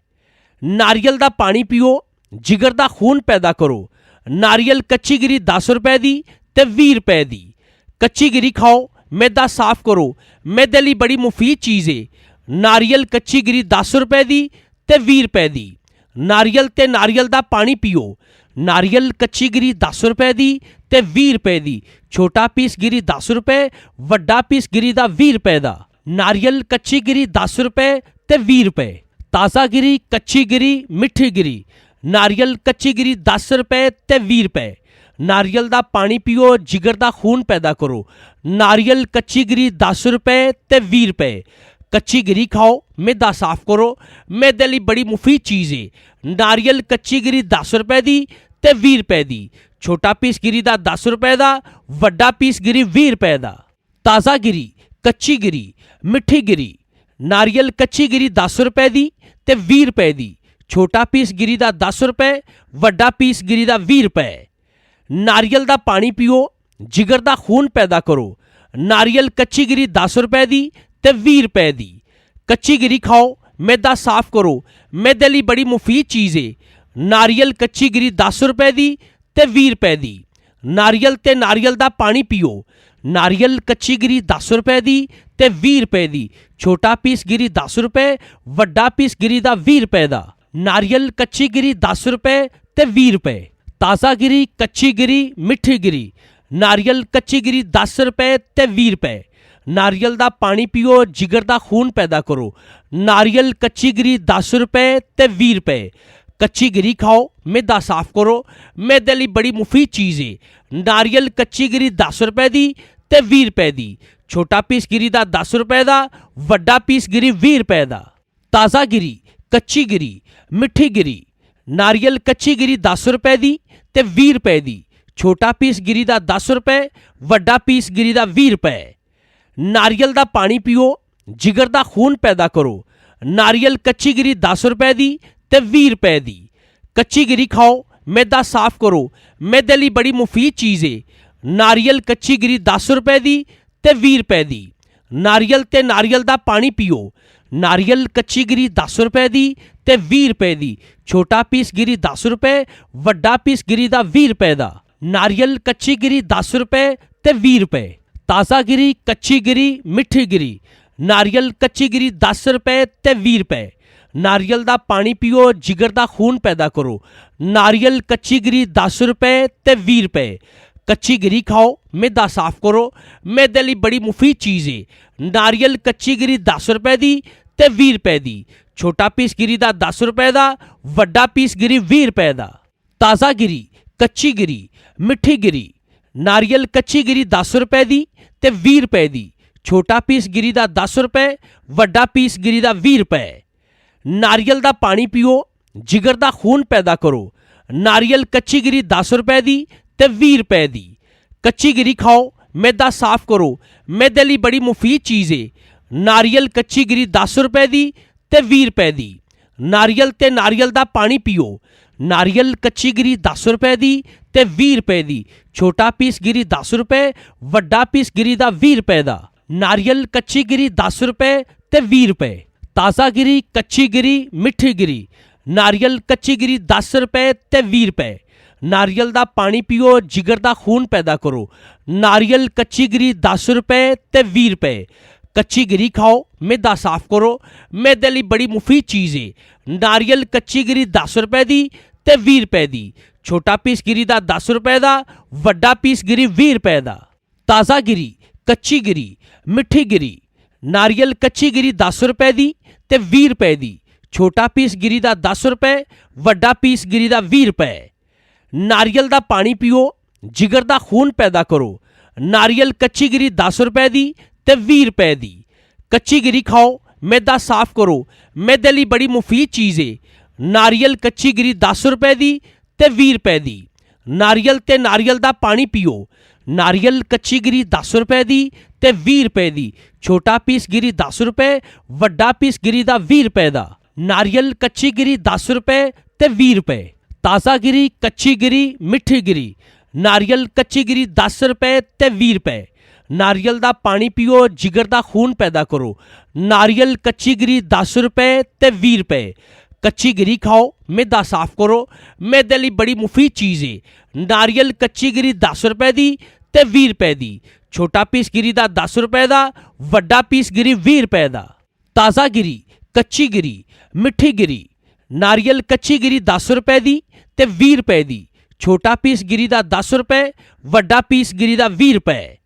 ਨਾਰੀਅਲ ਦਾ ਪਾਣੀ ਪੀਓ, ਜਿਗਰ ਦਾ ਖੂਨ ਪੈਦਾ ਕਰੋ। ਨਾਰੀਅਲ ਕੱਚੀ ਗਿਰੀ 10 ਰੁਪਏ ਦੀ ਤੇ 20 ਰੁਪਏ ਦੀ। ਕੱਚੀ ਗਿਰੀ ਖਾਓ, ਮੈਦਾ ਸਾਫ਼ ਕਰੋ। ਮੈਦੇ ਲਈ ਬੜੀ ਮੁਫੀਦ ਚੀਜ਼ ਏ। ਨਾਰੀਅਲ ਕੱਚੀ ਗਿਰੀ 10 ਰੁਪਏ ਦੀ ਤੇ 20 ਰੁਪਏ ਦੀ। ਨਾਰੀਅਲ ਤੇ ਨਾਰੀਅਲ ਦਾ ਪਾਣੀ ਪੀਓ। ਨਾਰੀਅਲ ਕੱਚੀ ਗਿਰੀ 10 ਰੁਪਏ ਦੀ ਤੇ 20 ਰੁਪਏ ਦੀ। ਛੋਟਾ ਪੀਸ ਗਿਰੀ 10 ਰੁਪਏ, ਵੱਡਾ ਪੀਸ ਗਿਰੀ ਦਾ 20 ਰੁਪਏ ਦਾ। ਨਾਰੀਅਲ ਕੱਚੀ ਗਿਰੀ 10 ਰੁਪਏ ਤੇ 20 ਰੁਪਏ। ਤਾਜ਼ਾ ਗਿਰੀ, ਕੱਚੀ ਗਿਰੀ, ਮਿੱਠੀ ਗਿਰੀ। ਨਾਰੀਅਲ ਕੱਚੀ ਗਿਰੀ 10 ਰੁਪਏ ਤੇ 20 ਰੁਪਏ। ਨਾਰੀਅਲ ਦਾ ਪਾਣੀ ਪੀਓ, ਜਿਗਰ ਦਾ ਖੂਨ ਪੈਦਾ ਕਰੋ। ਨਾਰੀਅਲ ਕੱਚੀ ਗਿਰੀ 10 ਰੁਪਏ ਤੇ 20 ਰੁਪਏ। ਕੱਚੀ ਗਿਰੀ ਖਾਓ, ਮੈਦਾ ਸਾਫ਼ ਕਰੋ। ਮੈਦੇ ਲਈ ਬੜੀ ਮੁਫੀਦ ਚੀਜ਼ ਏ। ਨਾਰੀਅਲ ਕੱਚੀ ਗਿਰੀ 10 ਰੁਪਏ ਦੀ ਤੇ 20 ਰੁਪਏ ਦੀ। ਛੋਟਾ ਪੀਸ ਗਿਰੀ ਦਾ 10 ਰੁਪਏ ਦਾ, ਵੱਡਾ ਪੀਸ ਗਿਰੀ 20 ਰੁਪਏ ਦਾ। ਤਾਜ਼ਾ ਗਿਰੀ, ਕੱਚੀ ਗਿਰੀ, ਮਿੱਠੀ ਗਿਰੀ। ਨਾਰੀਅਲ ਕੱਚੀ ਗਿਰੀ 10 ਰੁਪਏ ਦੀ ਤੇ 20 ਰੁਪਏ ਦੀ। ਛੋਟਾ ਪੀਸ ਗਿਰੀ ਦਾ 10 ਰੁਪਏ, ਵੱਡਾ ਪੀਸ ਗਿਰੀ ਦਾ 20 ਰੁਪਏ। ਨਾਰੀਅਲ ਦਾ ਪਾਣੀ ਪੀਓ, ਜਿਗਰ ਦਾ ਖੂਨ ਪੈਦਾ ਕਰੋ। ਨਾਰੀਅਲ ਕੱਚੀ ਗਿਰੀ 10 ਰੁਪਏ ਦੀ ਤੇ 20 ਰੁਪਏ ਦੀ। ਕੱਚੀ ਗਿਰੀ ਖਾਓ, ਮੈਦਾ ਸਾਫ਼ ਕਰੋ। ਮੈਦੇ ਲਈ ਬੜੀ ਮੁਫੀਦ ਚੀਜ਼ ਏ। ਨਾਰੀਅਲ ਕੱਚੀ ਗਿਰੀ 10 ਰੁਪਏ ਦੀ ਤੇ 20 ਰੁਪਏ ਦੀ। ਨਾਰੀਅਲ ਤੇ ਨਾਰੀਅਲ ਦਾ ਪਾਣੀ ਪੀਓ। ਨਾਰੀਅਲ ਕੱਚੀ ਗਿਰੀ 10 ਰੁਪਏ ਦੀ ਤੇ 20 ਰੁਪਏ ਦੀ। ਛੋਟਾ ਪੀਸ ਗਿਰੀ 10 ਰੁਪਏ, ਵੱਡਾ ਪੀਸ ਗਿਰੀ ਦਾ 20 ਰੁਪਏ ਦਾ। ਨਾਰੀਅਲ ਕੱਚੀ ਗਿਰੀ 10 ਰੁਪਏ ਤੇ 20 ਰੁਪਏ। ਤਾਜ਼ਾ ਗਿਰੀ, ਕੱਚੀ ਗਿਰੀ, ਮਿੱਠੀ ਗਿਰੀ। ਨਾਰੀਅਲ ਕੱਚੀ ਗਿਰੀ 10 ਰੁਪਏ ਤੇ 20 ਰੁਪਏ। ਨਾਰੀਅਲ ਦਾ ਪਾਣੀ ਪੀਓ, ਜਿਗਰ ਦਾ ਖੂਨ ਪੈਦਾ ਕਰੋ। ਨਾਰੀਅਲ ਕੱਚੀ ਗਿਰੀ 10 ਰੁਪਏ ਤੇ 20 ਰੁਪਏ। ਕੱਚੀ ਗਿਰੀ ਖਾਓ, ਮੈਦਾ ਸਾਫ਼ ਕਰੋ। ਮੈਦੇ ਲਈ ਬੜੀ ਮੁਫੀਦ ਚੀਜ਼ ਏ। ਨਾਰੀਅਲ ਕੱਚੀ ਗਿਰੀ 10 ਰੁਪਏ ਦੀ ਤੇ 20 ਰੁਪਏ ਦੀ। ਛੋਟਾ ਪੀਸ ਗਿਰੀ ਦਾ 10 ਰੁਪਏ ਦਾ, ਵੱਡਾ ਪੀਸ ਗਿਰੀ 20 ਰੁਪਏ ਦਾ। ਤਾਜ਼ਾ ਗਿਰੀ, ਕੱਚੀ ਗਿਰੀ, ਮਿੱਠੀ ਗਿਰੀ। ਨਾਰੀਅਲ ਕੱਚੀ ਗਿਰੀ 10 ਰੁਪਏ ਦੀ ਤੇ 20 ਰੁਪਏ ਦੀ। ਛੋਟਾ ਪੀਸ ਗਿਰੀ ਦਾ 10 ਰੁਪਏ, ਵੱਡਾ ਪੀਸ ਗਿਰੀ ਦਾ 20 ਰੁਪਏ। ਨਾਰੀਅਲ ਦਾ ਪਾਣੀ ਪੀਓ, ਜਿਗਰ ਦਾ ਖੂਨ ਪੈਦਾ ਕਰੋ। ਨਾਰੀਅਲ ਕੱਚੀ ਗਿਰੀ 10 ਰੁਪਏ ਦੀ ਤੇ 20 ਰੁਪਏ ਦੀ। ਕੱਚੀ ਗਿਰੀ ਖਾਓ, ਮੈਦਾ ਸਾਫ਼ ਕਰੋ। ਮੈਦੇ ਲਈ ਬੜੀ ਮੁਫੀਦ ਚੀਜ਼ ਏ। ਨਾਰੀਅਲ ਕੱਚੀ ਗਿਰੀ 10 ਰੁਪਏ ਦੀ ਤੇ 20 ਰੁਪਏ ਦੀ। ਨਾਰੀਅਲ ਤੇ ਨਾਰੀਅਲ ਦਾ ਪਾਣੀ ਪੀਓ। ਨਾਰੀਅਲ ਕੱਚੀ ਗਿਰੀ 10 ਰੁਪਏ ਦੀ ਤੇ 20 ਰੁਪਏ ਦੀ। ਛੋਟਾ ਪੀਸ ਗਿਰੀ 10 ਰੁਪਏ, ਵੱਡਾ ਪੀਸ ਗਿਰੀ ਦਾ 20 ਰੁਪਏ ਦਾ। ਨਾਰੀਅਲ ਕੱਚੀ ਗਿਰੀ 10 ਰੁਪਏ ਤੇ 20 ਰੁਪਏ। ਤਾਜ਼ਾ ਗਿਰੀ, ਕੱਚੀ ਗਿਰੀ, ਮਿੱਠੀ ਗਿਰੀ। ਨਾਰੀਅਲ ਕੱਚੀ ਗਿਰੀ 10 ਰੁਪਏ ਤੇ 20 ਰੁਪਏ। ਨਾਰੀਅਲ ਦਾ ਪਾਣੀ ਪੀਓ, ਜਿਗਰ ਦਾ ਖੂਨ ਪੈਦਾ ਕਰੋ। ਨਾਰੀਅਲ ਕੱਚੀ ਗਿਰੀ 10 ਰੁਪਏ ਤੇ 20 ਰੁਪਏ। ਕੱਚੀ ਗਿਰੀ ਖਾਓ, ਮੈਦਾ ਸਾਫ਼ ਕਰੋ। ਮੈਦੇ ਲਈ ਬੜੀ ਮੁਫੀਦ ਚੀਜ਼ ਹੈ। ਨਾਰੀਅਲ ਕੱਚੀ ਗਿਰੀ 10 ਰੁਪਏ ਦੀ ਤੇ 20 ਰੁਪਏ ਦੀ। ਛੋਟਾ ਪੀਸ ਗਿਰੀ ਦਾ 10 ਰੁਪਏ ਦਾ, ਵੱਡਾ ਪੀਸ ਗਿਰੀ 20 ਰੁਪਏ ਦਾ। ਤਾਜ਼ਾ ਗਿਰੀ, ਕੱਚੀ ਗਿਰੀ, ਮਿੱਠੀ ਗਿਰੀ। ਨਾਰੀਅਲ ਕੱਚੀ ਗਿਰੀ 10 ਰੁਪਏ ਦੀ ਤੇ 20 ਰੁਪਏ ਦੀ। ਛੋਟਾ ਪੀਸ ਗਿਰੀ ਦਾ 10 ਰੁਪਏ, ਵੱਡਾ ਪੀਸ ਗਿਰੀ ਦਾ 20 ਰੁਪਏ। ਨਾਰੀਅਲ ਦਾ ਪਾਣੀ ਪੀਓ, ਜਿਗਰ ਦਾ ਖੂਨ ਪੈਦਾ ਕਰੋ। ਨਾਰੀਅਲ ਕੱਚੀ ਗਿਰੀ 10 ਰੁਪਏ ਦੀ ਤੇ 20 ਰੁਪਏ ਦੀ। ਕੱਚੀ ਗਿਰੀ ਖਾਓ, ਮੈਦਾ ਸਾਫ਼ ਕਰੋ। ਮੈਦੇ ਲਈ ਬੜੀ ਮੁਫੀਦ ਚੀਜ਼ ਹੈ। ਨਾਰੀਅਲ ਕੱਚੀ ਗਿਰੀ 10 ਰੁਪਏ ਦੀ ਤੇ 20 ਰੁਪਏ ਦੀ। ਨਾਰੀਅਲ ਤੇ ਨਾਰੀਅਲ ਦਾ ਪਾਣੀ ਪੀਓ। ਨਾਰੀਅਲ ਕੱਚੀ ਗਿਰੀ 10 ਰੁਪਏ ਦੀ ਤੇ 20 ਰੁਪਏ ਦੀ। ਛੋਟਾ ਪੀਸ ਗਿਰੀ 10 ਰੁਪਏ, ਵੱਡਾ ਪੀਸ ਗਿਰੀ ਦਾ 20 ਰੁਪਏ ਦਾ। ਨਾਰੀਅਲ ਕੱਚੀ ਗਿਰੀ 10 ਰੁਪਏ ਤੇ 20 ਰੁਪਏ। ਤਾਜ਼ਾ ਗਿਰੀ, ਕੱਚੀ ਗਿਰੀ, ਮਿੱਠੀ ਗਿਰੀ। ਨਾਰੀਅਲ ਕੱਚੀ ਗਿਰੀ 10 ਰੁਪਏ ਤੇ 20 ਰੁਪਏ। ਨਾਰੀਅਲ ਦਾ ਪਾਣੀ ਪੀਓ, ਜਿਗਰ ਦਾ ਖੂਨ ਪੈਦਾ ਕਰੋ। ਨਾਰੀਅਲ ਕੱਚੀ ਗਿਰੀ 10 ਰੁਪਏ ਤੇ 20 ਰੁਪਏ। ਕੱਚੀ ਗਿਰੀ ਖਾਓ, ਮੈਦਾ ਸਾਫ਼ ਕਰੋ। ਮੈਦੇ ਲਈ ਬੜੀ ਮੁਫੀਦ ਚੀਜ਼ ਹੈ। ਨਾਰੀਅਲ ਕੱਚੀ ਗਿਰੀ 10 ਰੁਪਏ ਦੀ ਤੇ 20 ਰੁਪਏ ਦੀ। ਛੋਟਾ ਪੀਸ ਗਿਰੀ ਦਾ 10 ਰੁਪਏ ਦਾ, ਵੱਡਾ ਪੀਸ ਗਿਰੀ 20 ਰੁਪਏ ਦਾ। ਤਾਜ਼ਾ ਗਿਰੀ, ਕੱਚੀ ਗਿਰੀ, ਮਿੱਠੀ ਗਿਰੀ। ਨਾਰੀਅਲ ਕੱਚੀ ਗਿਰੀ 10 ਰੁਪਏ ਦੀ ਤੇ 20 ਰੁਪਏ ਦੀ। ਛੋਟਾ ਪੀਸ ਗਿਰੀ ਦਾ 10 ਰੁਪਏ, ਵੱਡਾ ਪੀਸ ਗਿਰੀ ਦਾ 20 ਰੁਪਏ। ਨਾਰੀਅਲ ਦਾ ਪਾਣੀ ਪੀਓ, ਜਿਗਰ ਦਾ ਖੂਨ ਪੈਦਾ ਕਰੋ। ਨਾਰੀਅਲ ਕੱਚੀ ਗਿਰੀ 10 ਰੁਪਏ ਦੀ ਤੇ 20 ਰੁਪਏ ਦੀ। ਕੱਚੀ ਗਿਰੀ ਖਾਓ, ਮੈਦਾ ਸਾਫ਼ ਕਰੋ। ਮੈਦੇ ਲਈ ਬੜੀ ਮੁਫੀਦ ਚੀਜ਼ ਹੈ। ਨਾਰੀਅਲ ਕੱਚੀ ਗਿਰੀ 10 ਰੁਪਏ ਦੀ ਤੇ 20 ਰੁਪਏ ਦੀ। ਨਾਰੀਅਲ ਤੇ ਨਾਰੀਅਲ ਦਾ ਪਾਣੀ ਪੀਓ। ਨਾਰੀਅਲ ਕੱਚੀ ਗਿਰੀ 10 ਰੁਪਏ ਦੀ ਤੇ 20 ਰੁਪਏ ਦੀ। ਛੋਟਾ ਪੀਸ ਗਿਰੀ 10 ਰੁਪਏ, ਵੱਡਾ ਪੀਸ ਗਿਰੀ ਦਾ 20 ਰੁਪਏ ਦਾ। ਨਾਰੀਅਲ ਕੱਚੀ ਗਿਰੀ 10 ਰੁਪਏ ਤੇ 20 ਰੁਪਏ। ਤਾਜ਼ਾ ਗਿਰੀ, ਕੱਚੀ ਗਿਰੀ, ਮਿੱਠੀ ਗਿਰੀ। ਨਾਰੀਅਲ ਕੱਚੀ ਗਿਰੀ 10 ਰੁਪਏ ਤੇ 20 ਰੁਪਏ। ਨਾਰੀਅਲ ਦਾ ਪਾਣੀ ਪੀਓ, ਜਿਗਰ ਦਾ ਖੂਨ ਪੈਦਾ ਕਰੋ। ਨਾਰੀਅਲ ਕੱਚੀ ਗਿਰੀ 10 ਰੁਪਏ ਤੇ 20 ਰੁਪਏ। ਕੱਚੀ ਗਿਰੀ ਖਾਓ, ਮੈਦਾ ਸਾਫ਼ ਕਰੋ। ਮੈਦੇ ਲਈ ਬੜੀ ਮੁਫੀਦ ਚੀਜ਼ ਹੈ। ਨਾਰੀਅਲ ਕੱਚੀ ਗਿਰੀ 10 ਰੁਪਏ ਦੀ ਤੇ 20 ਰੁਪਏ ਦੀ। ਛੋਟਾ ਪੀਸ ਗਿਰੀ ਦਾ 10 ਰੁਪਏ ਦਾ, ਵੱਡਾ ਪੀਸ ਗਿਰੀ 20 ਰੁਪਏ ਦਾ। ਤਾਜ਼ਾ ਗਿਰੀ, ਕੱਚੀ ਗਿਰੀ, ਮਿੱਠੀ ਗਿਰੀ। ਨਾਰੀਅਲ ਕੱਚੀ ਗਿਰੀ 10 ਰੁਪਏ ਦੀ ਤੇ 20 ਰੁਪਏ ਦੀ। ਛੋਟਾ ਪੀਸ ਗਿਰੀ ਦਾ 10 ਰੁਪਏ, ਵੱਡਾ ਪੀਸ ਗਿਰੀ ਦਾ 20 ਰੁਪਏ।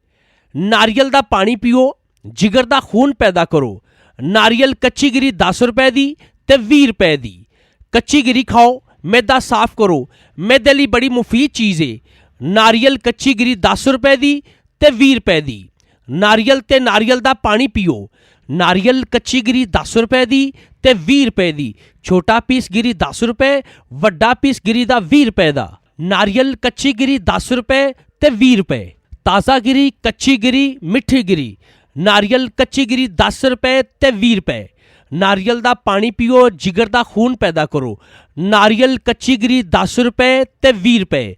ਨਾਰੀਅਲ ਦਾ ਪਾਣੀ ਪੀਓ, ਜਿਗਰ ਦਾ ਖੂਨ ਪੈਦਾ ਕਰੋ। ਨਾਰੀਅਲ ਕੱਚੀ ਗਿਰੀ 10 ਰੁਪਏ ਦੀ ਤੇ 20 ਰੁਪਏ ਦੀ। ਕੱਚੀ ਗਿਰੀ ਖਾਓ, ਮੈਦਾ ਸਾਫ਼ ਕਰੋ। ਮੈਦੇ ਲਈ ਬੜੀ ਮੁਫੀਦ ਚੀਜ਼ ਹੈ। ਨਾਰੀਅਲ ਕੱਚੀ ਗਿਰੀ 10 ਰੁਪਏ ਦੀ ਤੇ 20 ਰੁਪਏ ਦੀ। ਨਾਰੀਅਲ ਤੇ ਨਾਰੀਅਲ ਦਾ ਪਾਣੀ ਪੀਓ। ਨਾਰੀਅਲ ਕੱਚੀ ਗਿਰੀ 10 ਰੁਪਏ ਦੀ ਤੇ 20 ਰੁਪਏ ਦੀ। ਛੋਟਾ ਪੀਸ ਗਿਰੀ 10 ਰੁਪਏ, ਵੱਡਾ ਪੀਸ ਗਿਰੀ ਦਾ 20 ਰੁਪਏ ਦਾ। ਨਾਰੀਅਲ ਕੱਚੀ ਗਿਰੀ 10 ਰੁਪਏ ਤੇ 20 ਰੁਪਏ। ਤਾਜ਼ਾ ਗਿਰੀ, ਕੱਚੀ ਗਿਰੀ, ਮਿੱਠੀ ਗਿਰੀ। ਨਾਰੀਅਲ ਕੱਚੀ ਗਿਰੀ 10 ਰੁਪਏ ਤੇ 20 ਰੁਪਏ। ਨਾਰੀਅਲ ਦਾ ਪਾਣੀ ਪੀਓ, ਜਿਗਰ ਦਾ ਖੂਨ ਪੈਦਾ ਕਰੋ। ਨਾਰੀਅਲ ਕੱਚੀ ਗਿਰੀ 10 ਰੁਪਏ ਤੇ 20 ਰੁਪਏ।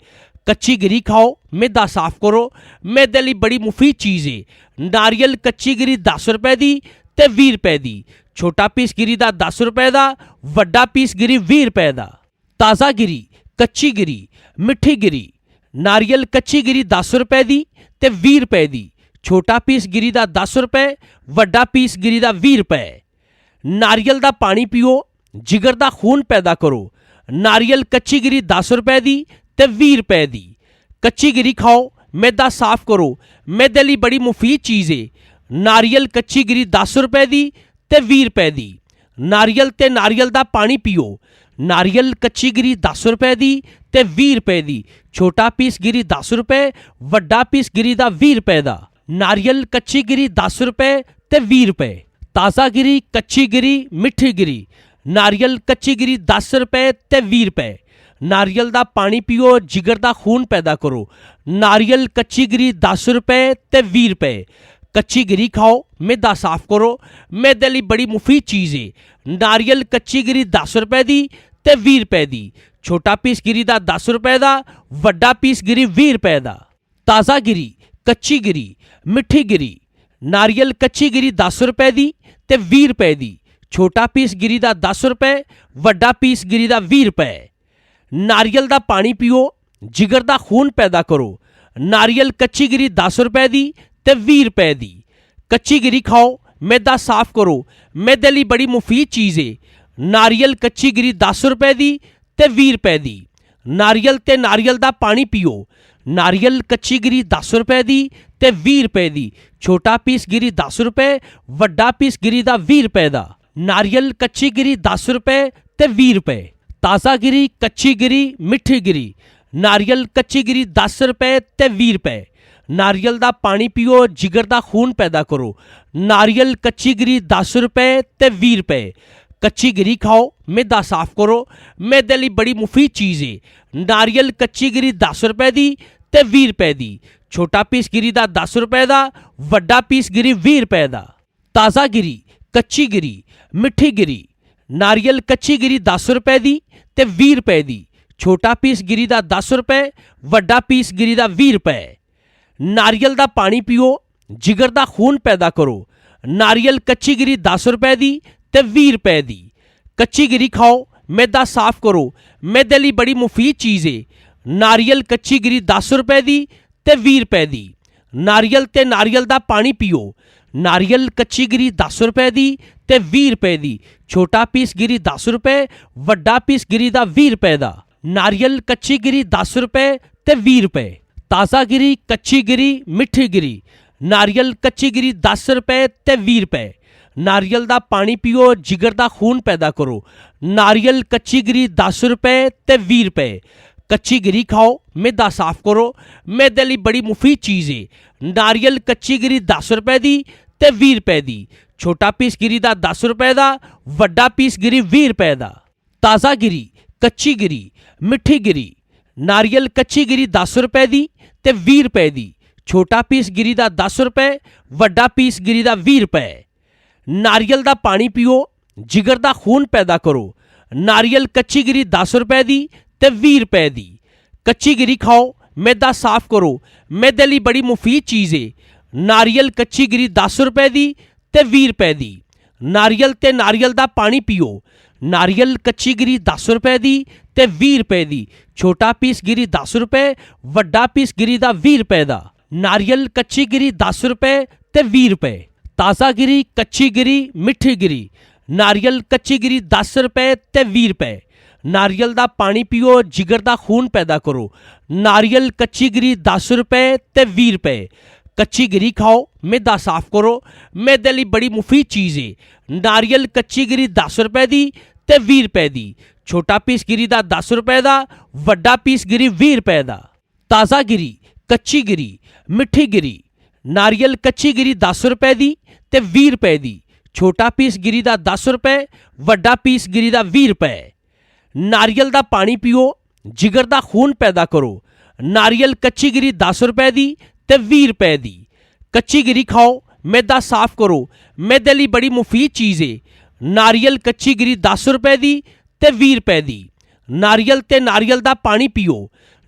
ਕੱਚੀ ਗਿਰੀ ਖਾਓ, ਮੈਦਾ ਸਾਫ਼ ਕਰੋ। ਮੈਦੇ ਲਈ ਬੜੀ ਮੁਫੀਦ ਚੀਜ਼ ਹੈ। ਨਾਰੀਅਲ ਕੱਚੀ ਗਿਰੀ 10 ਰੁਪਏ ਦੀ ਤੇ 20 ਰੁਪਏ ਦੀ। ਛੋਟਾ ਪੀਸ ਗਿਰੀ ਦਾ 10 ਰੁਪਏ ਦਾ, ਵੱਡਾ ਪੀਸ ਗਿਰੀ 20 ਰੁਪਏ ਦਾ। ਤਾਜ਼ਾ ਗਿਰੀ, ਕੱਚੀ ਗਿਰੀ, ਮਿੱਠੀ ਗਿਰੀ। ਨਾਰੀਅਲ ਕੱਚੀ ਗਿਰੀ 10 ਰੁਪਏ ਦੀ ਤੇ 20 ਰੁਪਏ ਦੀ। ਛੋਟਾ ਪੀਸ ਗਿਰੀ ਦਾ 10 ਰੁਪਏ, ਵੱਡਾ ਪੀਸ ਗਿਰੀ ਦਾ 20 ਰੁਪਏ। ਨਾਰੀਅਲ ਦਾ ਪਾਣੀ ਪੀਓ, ਜਿਗਰ ਦਾ ਖੂਨ ਪੈਦਾ ਕਰੋ। ਨਾਰੀਅਲ ਕੱਚੀ ਗਿਰੀ 10 ਰੁਪਏ ਦੀ ਤੇ 20 ਰੁਪਏ ਦੀ। ਕੱਚੀ ਗਿਰੀ ਖਾਓ, ਮੈਦਾ ਸਾਫ਼ ਕਰੋ। ਮੈਦੇ ਲਈ ਬੜੀ ਮੁਫੀਦ ਚੀਜ਼ ਹੈ। ਨਾਰੀਅਲ ਕੱਚੀ ਗਿਰੀ 10 ਰੁਪਏ ਦੀ ਤੇ 20 ਰੁਪਏ ਦੀ। ਨਾਰੀਅਲ ਤੇ ਨਾਰੀਅਲ ਦਾ ਪਾਣੀ ਪੀਓ। ਨਾਰੀਅਲ ਕੱਚੀ ਗਿਰੀ 10 ਰੁਪਏ ਦੀ ਤੇ 20 ਰੁਪਏ ਦੀ। ਛੋਟਾ ਪੀਸ ਗਿਰੀ 10 ਰੁਪਏ, ਵੱਡਾ ਪੀਸ ਗਿਰੀ ਦਾ 20 ਰੁਪਏ ਦਾ। ਨਾਰੀਅਲ ਕੱਚੀ ਗਿਰੀ 10 ਰੁਪਏ ਤੇ 20 ਰੁਪਏ। ਤਾਜ਼ਾ ਗਿਰੀ, ਕੱਚੀ ਗਿਰੀ, ਮਿੱਠੀ ਗਿਰੀ। ਨਾਰੀਅਲ ਕੱਚੀ ਗਿਰੀ 10 ਰੁਪਏ ਤੇ 20 ਰੁਪਏ। ਨਾਰੀਅਲ ਦਾ ਪਾਣੀ ਪੀਓ, ਜਿਗਰ ਦਾ ਖੂਨ ਪੈਦਾ ਕਰੋ। ਨਾਰੀਅਲ ਕੱਚੀ ਗਿਰੀ 10 ਰੁਪਏ ਤੇ 20 ਰੁਪਏ। ਕੱਚੀ ਗਿਰੀ ਖਾਓ, ਮੈਦਾ ਸਾਫ਼ ਕਰੋ। ਮੈਦੇ ਲਈ ਬੜੀ ਮੁਫੀਦ ਚੀਜ਼ ਹੈ। ਨਾਰੀਅਲ ਕੱਚੀ ਗਿਰੀ 10 ਰੁਪਏ ਦੀ ਤੇ 20 ਰੁਪਏ ਦੀ। ਛੋਟਾ ਪੀਸ ਗਿਰੀ ਦਾ 10 ਰੁਪਏ ਦਾ, ਵੱਡਾ ਪੀਸ ਗਿਰੀ 20 ਰੁਪਏ ਦਾ। ਤਾਜ਼ਾ ਗਿਰੀ, ਕੱਚੀ ਗਿਰੀ, ਮਿੱਠੀ ਗਿਰੀ। ਨਾਰੀਅਲ ਕੱਚੀ ਗਿਰੀ 10 ਰੁਪਏ ਦੀ ਤੇ 20 ਰੁਪਏ ਦੀ। ਛੋਟਾ ਪੀਸ ਗਿਰੀ ਦਾ 10 ਰੁਪਏ, ਵੱਡਾ ਪੀਸ ਗਿਰੀ ਦਾ 20 ਰੁਪਏ। ਨਾਰੀਅਲ ਦਾ ਪਾਣੀ ਪੀਓ, ਜਿਗਰ ਦਾ ਖੂਨ ਪੈਦਾ ਕਰੋ। ਨਾਰੀਅਲ ਕੱਚੀ ਗਿਰੀ 10 ਰੁਪਏ ਦੀ ਤੇ 20 ਰੁਪਏ ਦੀ। ਕੱਚੀ ਗਿਰੀ ਖਾਓ, मैदा साफ करो, मैदे लई बड़ी मुफीद चीज़ है। नारियल कच्ची गिरी 10 रुपए दी ते 20 रुपए दी। नारियल ते नारियल दा पानी पियो। नारियल कच्ची गिरी 10 रुपए दी ते 20 रुपए दी। छोटा पीस गिरी 10 रुपए, वड्डा पीस गिरी दा 20 रुपए दा। नारियल कच्ची गिरी 10 रुपए ते 20 रुपए। ताज़ा गिरी, कच्ची गिरी, मिठी गिरी। नारियल कच्ची गिरी 10 रुपए ते 20 रुपए। नारियल दा पानी पियो, जिगर दा खून पैदा करो। नारियल कच्ची गिरी 10 रुपए ते 20 रुपए। कच्ची गिरी खाओ, मैदा साफ करो, मैदे लई बड़ी मुफीद चीज़ है। नारियल कच्ची गिरी 10 रुपए दी ते 20 रुपए दी। छोटा पीस गिरी दा 10 रुपए दा, वड्डा पीस गिरी 20 रुपए दा। ताज़ा गिरी, कच्ची गिरी, मिठी गिरी। नारियल कच्ची गिरी 10 रुपए दी ते 20 रुपए दी। छोटा पीस गिरी दा 10 रुपए, वड्डा पीस गिरी दा 20 रुपए। नारियल दा पानी पियो, जिगर दा खून पैदा करो। नारियल कच्ची गिरी 10 रुपए दी ते 20 रुपए दी। कच्ची गिरी खाओ, मैदा साफ करो, मैदे लई बड़ी मुफीद चीज़ है। नारियल कच्ची गिरी 10 रुपए दी ते 20 रुपए दी। नारियल ते नारियल दा पानी पियो। नारियल कच्ची गिरी 10 रुपए दी ते 20 रुपए दी। छोटा पीस गिरी 10 रुपए, वड्डा पीस गिरी दा 20 रुपए दा। नारियल कच्ची गिरी 10 रुपए ते 20 रुपए। ताज़ा गिरी, कच्ची गिरी, मिठी गिरी। नारियल कच्ची गिरी 10 रुपए ते 20 रुपए। नारियल दा पानी पियो, जिगर दा खून पैदा करो। नारियल कच्ची गिरी 10 रुपए ते 20 रुपए। कच्ची गिरी खाओ, मैदा साफ करो, मैदे लई बड़ी मुफीद चीज़ है। नारियल कच्ची गिरी 10 रुपए दी ते 20 रुपए दी। छोटा पीस गिरी दा 10 रुपए दा, वड्डा पीस गिरी 20 रुपए दा। ताज़ा गिरी, कच्ची गिरी, मिठी गिरी। नारियल कच्ची गिरी 10 रुपए दी ते 20 रुपए दी। छोटा पीस गिरी दा 10 रुपए, वड्डा पीस गिरी दा 20 रुपए। नारियल दा पानी पियो, जिगर दा खून पैदा करो। नारियल कच्ची गिरी 10 रुपए दी ते 20 रुपए दी। कच्ची गिरी खाओ, मैदा साफ करो, मैदे लई बड़ी मुफीद चीज़ है। नारियल कच्ची गिरी 10 रुपए दी ते 20 रुपए दी। नारियल ते नारियल दा पानी पियो। नारियल कच्ची गिरी 10 रुपए दी ते 20 रुपए दी। छोटा पीस गिरी 10 रुपए, वड्डा पीस गिरी दा 20 रुपए दा। नारियल कच्ची गिरी 10 रुपए ते 20 रुपए। ताज़ा गिरी, कच्ची गिरी, मिठी गिरी। नारियल कच्ची गिरी 10 रुपए ते 20 रुपए। नारियल दा पानी पियो, जिगर दा खून पैदा करो। नारियल कच्ची गिरी 10 रुपए ते 20 रुपए। कच्ची गिरी खाओ, मैदा साफ करो, मैदे लई बड़ी मुफीद चीज़ है। नारियल कच्ची गिरी 10 रुपए दी ते 20 रुपए दी। छोटा पीस गिरी दा 10 रुपए दा, वड्डा पीस गिरी 20 रुपए दा। ताज़ा गिरी, कच्ची गिरी, मिठी गिरी। नारियल कच्ची गिरी 10 रुपए दी ते 20 रुपए दी। छोटा पीस गिरी दा 10 रुपए, वड्डा पीस गिरी दा 20 रुपए। नारियल दा पानी पियो, जिगर दा खून पैदा करो। नारियल कच्ची गिरी 10 रुपए दी ते 20 रुपए दी। कच्ची गिरी खाओ, मैदा साफ करो, मैदे लई बड़ी मुफीद चीज़ है। नारियल कच्ची गिरी 10 रुपए दी ते 20 रुपए दी। नारियल ते नारियल दा पानी पियो।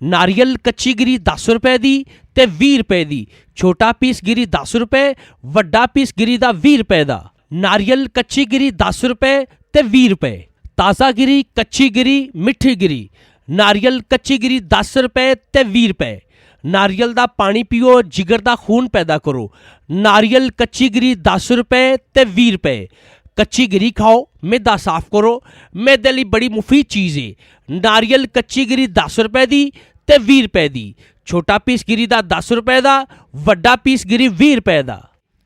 नारियल कच्ची गिरी 10 रुपए दी ते 20 रुपए दी। छोटा पीस गिरी 10 रुपए, वड्डा पीस गिरी दा 20 रुपए दा। नारियल कच्ची गिरी 10 रुपए ते 20 रुपए। ताज़ा गिरी, कच्ची गिरी, मिठी गिरी। नारियल कच्ची गिरी 10 रुपए ते 20 रुपए। नारियल दा पानी पियो, जिगर दा खून पैदा करो। नारियल कच्ची गिरी 10 रुपए ते 20 रुपए। कच्ची गिरी खाओ, मैदा साफ करो, मैदे लई बड़ी मुफीद चीज़ है। नारियल कच्ची गिरी 10 रुपए दी ते 20 रुपए दी। छोटा पीस गिरी दा 10 रुपए दा, वड्डा पीस गिरी 20 रुपए दा।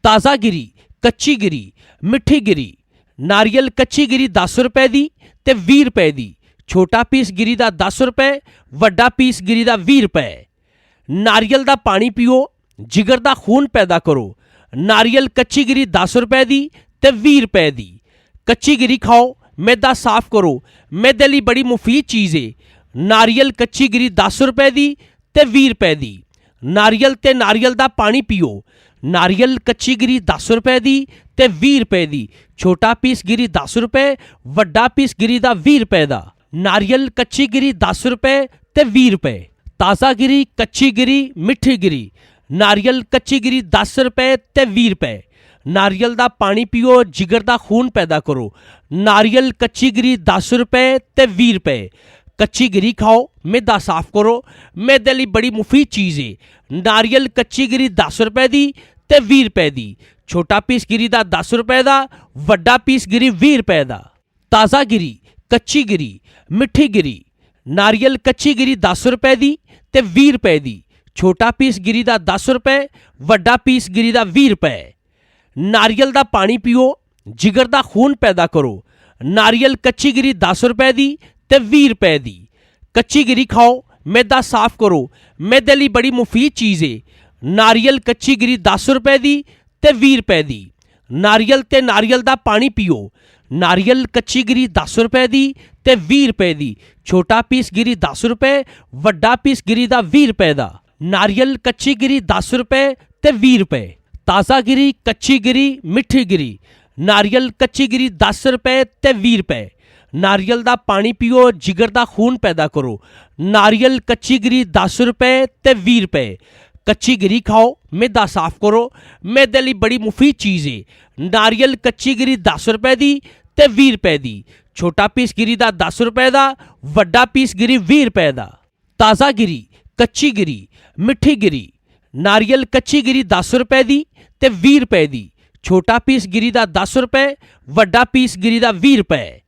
ताज़ा गिरी, कच्ची गिरी, मिठी गिरी। नारियल कच्ची गिरी 10 रुपए दी ते 20 रुपए दी। छोटा पीस गिरी दा 10 रुपए, वड्डा पीस गिरी दा 20 रुपए। नारियल दा पानी पियो, जिगर दा खून पैदा करो। नारियल कच्ची गिरी 10 रुपए दी ते 20 रुपए दी। कच्ची गिरी खाओ, मैदा साफ करो, मैदे लई बड़ी मुफीद चीज़ है। नारियल कच्ची गिरी 10 रुपए दी ते 20 रुपए दी। नारियल ते नारियल दा पानी पियो। नारियल कच्ची गिरी 10 रुपए दी ते 20 रुपए दी। छोटा पीस गिरी 10 रुपए, वड्डा पीस गिरी दा 20 रुपए दा। नारियल कच्ची गिरी 10 रुपए ते 20 रुपए। ताज़ा गिरी, कच्ची गिरी, मिठी गिरी। नारियल कच्ची गिरी 10 रुपए ते 20 रुपए। नारियल दा पानी पियो, जिगर दा खून पैदा करो। नारियल कच्ची गिरी 10 रुपए ते 20 रुपए। कच्ची गिरी खाओ, मैदा साफ करो, मैदे लई बड़ी मुफीद चीज़ है। नारियल कच्ची गिरी 10 रुपए दी ते 20 रुपए दी। ਛੋਟਾ ਪੀਸ ਗਿਰੀ ਦਾ 10 ਰੁਪਏ ਦਾ, ਵੱਡਾ ਪੀਸ ਗਿਰੀ 20 ਰੁਪਏ ਦਾ। ਤਾਜ਼ਾ ਗਿਰੀ, ਕੱਚੀ ਗਿਰੀ, ਮਿੱਠੀ ਗਿਰੀ। ਨਾਰੀਅਲ ਕੱਚੀ ਗਿਰੀ 10 ਰੁਪਏ ਦੀ ਤੇ 20 ਰੁਪਏ ਦੀ। ਛੋਟਾ ਪੀਸ ਗਿਰੀ ਦਾ 10 ਰੁਪਏ, ਵੱਡਾ ਪੀਸ ਗਿਰੀ ਦਾ 20 ਰੁਪਏ। ਨਾਰੀਅਲ ਦਾ ਪਾਣੀ ਪੀਓ, ਜਿਗਰ ਦਾ ਖੂਨ ਪੈਦਾ ਕਰੋ। ਨਾਰੀਅਲ ਕੱਚੀ ਗਿਰੀ 10 ਰੁਪਏ ਦੀ ਤੇ 20 ਰੁਪਏ ਦੀ। ਕੱਚੀ ਗਿਰੀ ਖਾਓ, ਮੈਦਾ ਸਾਫ਼ ਕਰੋ। ਮੈਦੇ ਲਈ ਬੜੀ ਮੁਫੀਦ ਚੀਜ਼ ਏ। ਨਾਰੀਅਲ ਕੱਚੀ ਗਿਰੀ 10 ਰੁਪਏ ਦੀ ਤੇ 20 ਰੁਪਏ ਦੀ। ਨਾਰੀਅਲ ਤੇ ਨਾਰੀਅਲ ਦਾ ਪਾਣੀ ਪੀਓ। ਨਾਰੀਅਲ ਕੱਚੀ ਗਿਰੀ 10 ਰੁਪਏ ਦੀ ਤੇ 20 ਰੁਪਏ ਦੀ। ਛੋਟਾ ਪੀਸ ਗਿਰੀ 10 ਰੁਪਏ, ਵੱਡਾ ਪੀਸ ਗਿਰੀ ਦਾ 20 ਰੁਪਏ ਦਾ। ਨਾਰੀਅਲ ਕੱਚੀ ਗਿਰੀ 10 ਰੁਪਏ ਤੇ 20 ਰੁਪਏ। ਤਾਜ਼ਾ ਗਿਰੀ, ਕੱਚੀ ਗਿਰੀ, ਮਿੱਠੀ ਗਿਰੀ। ਨਾਰੀਅਲ ਕੱਚੀ ਗਿਰੀ 10 ਰੁਪਏ ਤੇ 20 ਰੁਪਏ। ਨਾਰੀਅਲ ਦਾ ਪਾਣੀ ਪੀਓ, ਜਿਗਰ ਦਾ ਖੂਨ ਪੈਦਾ ਕਰੋ। ਨਾਰੀਅਲ ਕੱਚੀ ਗਿਰੀ 10 ਰੁਪਏ ਤੇ 20 ਰੁਪਏ। ਕੱਚੀ ਗਿਰੀ ਖਾਓ, ਮੈਦਾ ਸਾਫ਼ ਕਰੋ। ਮੈਦੇ ਲਈ ਬੜੀ ਮੁਫੀਦ ਚੀਜ਼ ਏ। ਨਾਰੀਅਲ ਕੱਚੀ ਗਿਰੀ 10 ਰੁਪਏ ਦੀ ਤੇ 20 ਰੁਪਏ ਦੀ। ਛੋਟਾ ਪੀਸ ਗਿਰੀ ਦਾ 10 ਰੁਪਏ ਦਾ, ਵੱਡਾ ਪੀਸ ਗਿਰੀ 20 ਰੁਪਏ ਦਾ। ਤਾਜ਼ਾ ਗਿਰੀ, ਕੱਚੀ ਗਿਰੀ, ਮਿੱਠੀ ਗਿਰੀ। ਨਾਰੀਅਲ ਕੱਚੀ ਗਿਰੀ 10 ਰੁਪਏ ਦੀ ਤੇ 20 ਰੁਪਏ ਦੀ। ਛੋਟਾ ਪੀਸ ਗਿਰੀ ਦਾ 10 ਰੁਪਏ, ਵੱਡਾ ਪੀਸ ਗਿਰੀ ਦਾ 20 ਰੁਪਏ।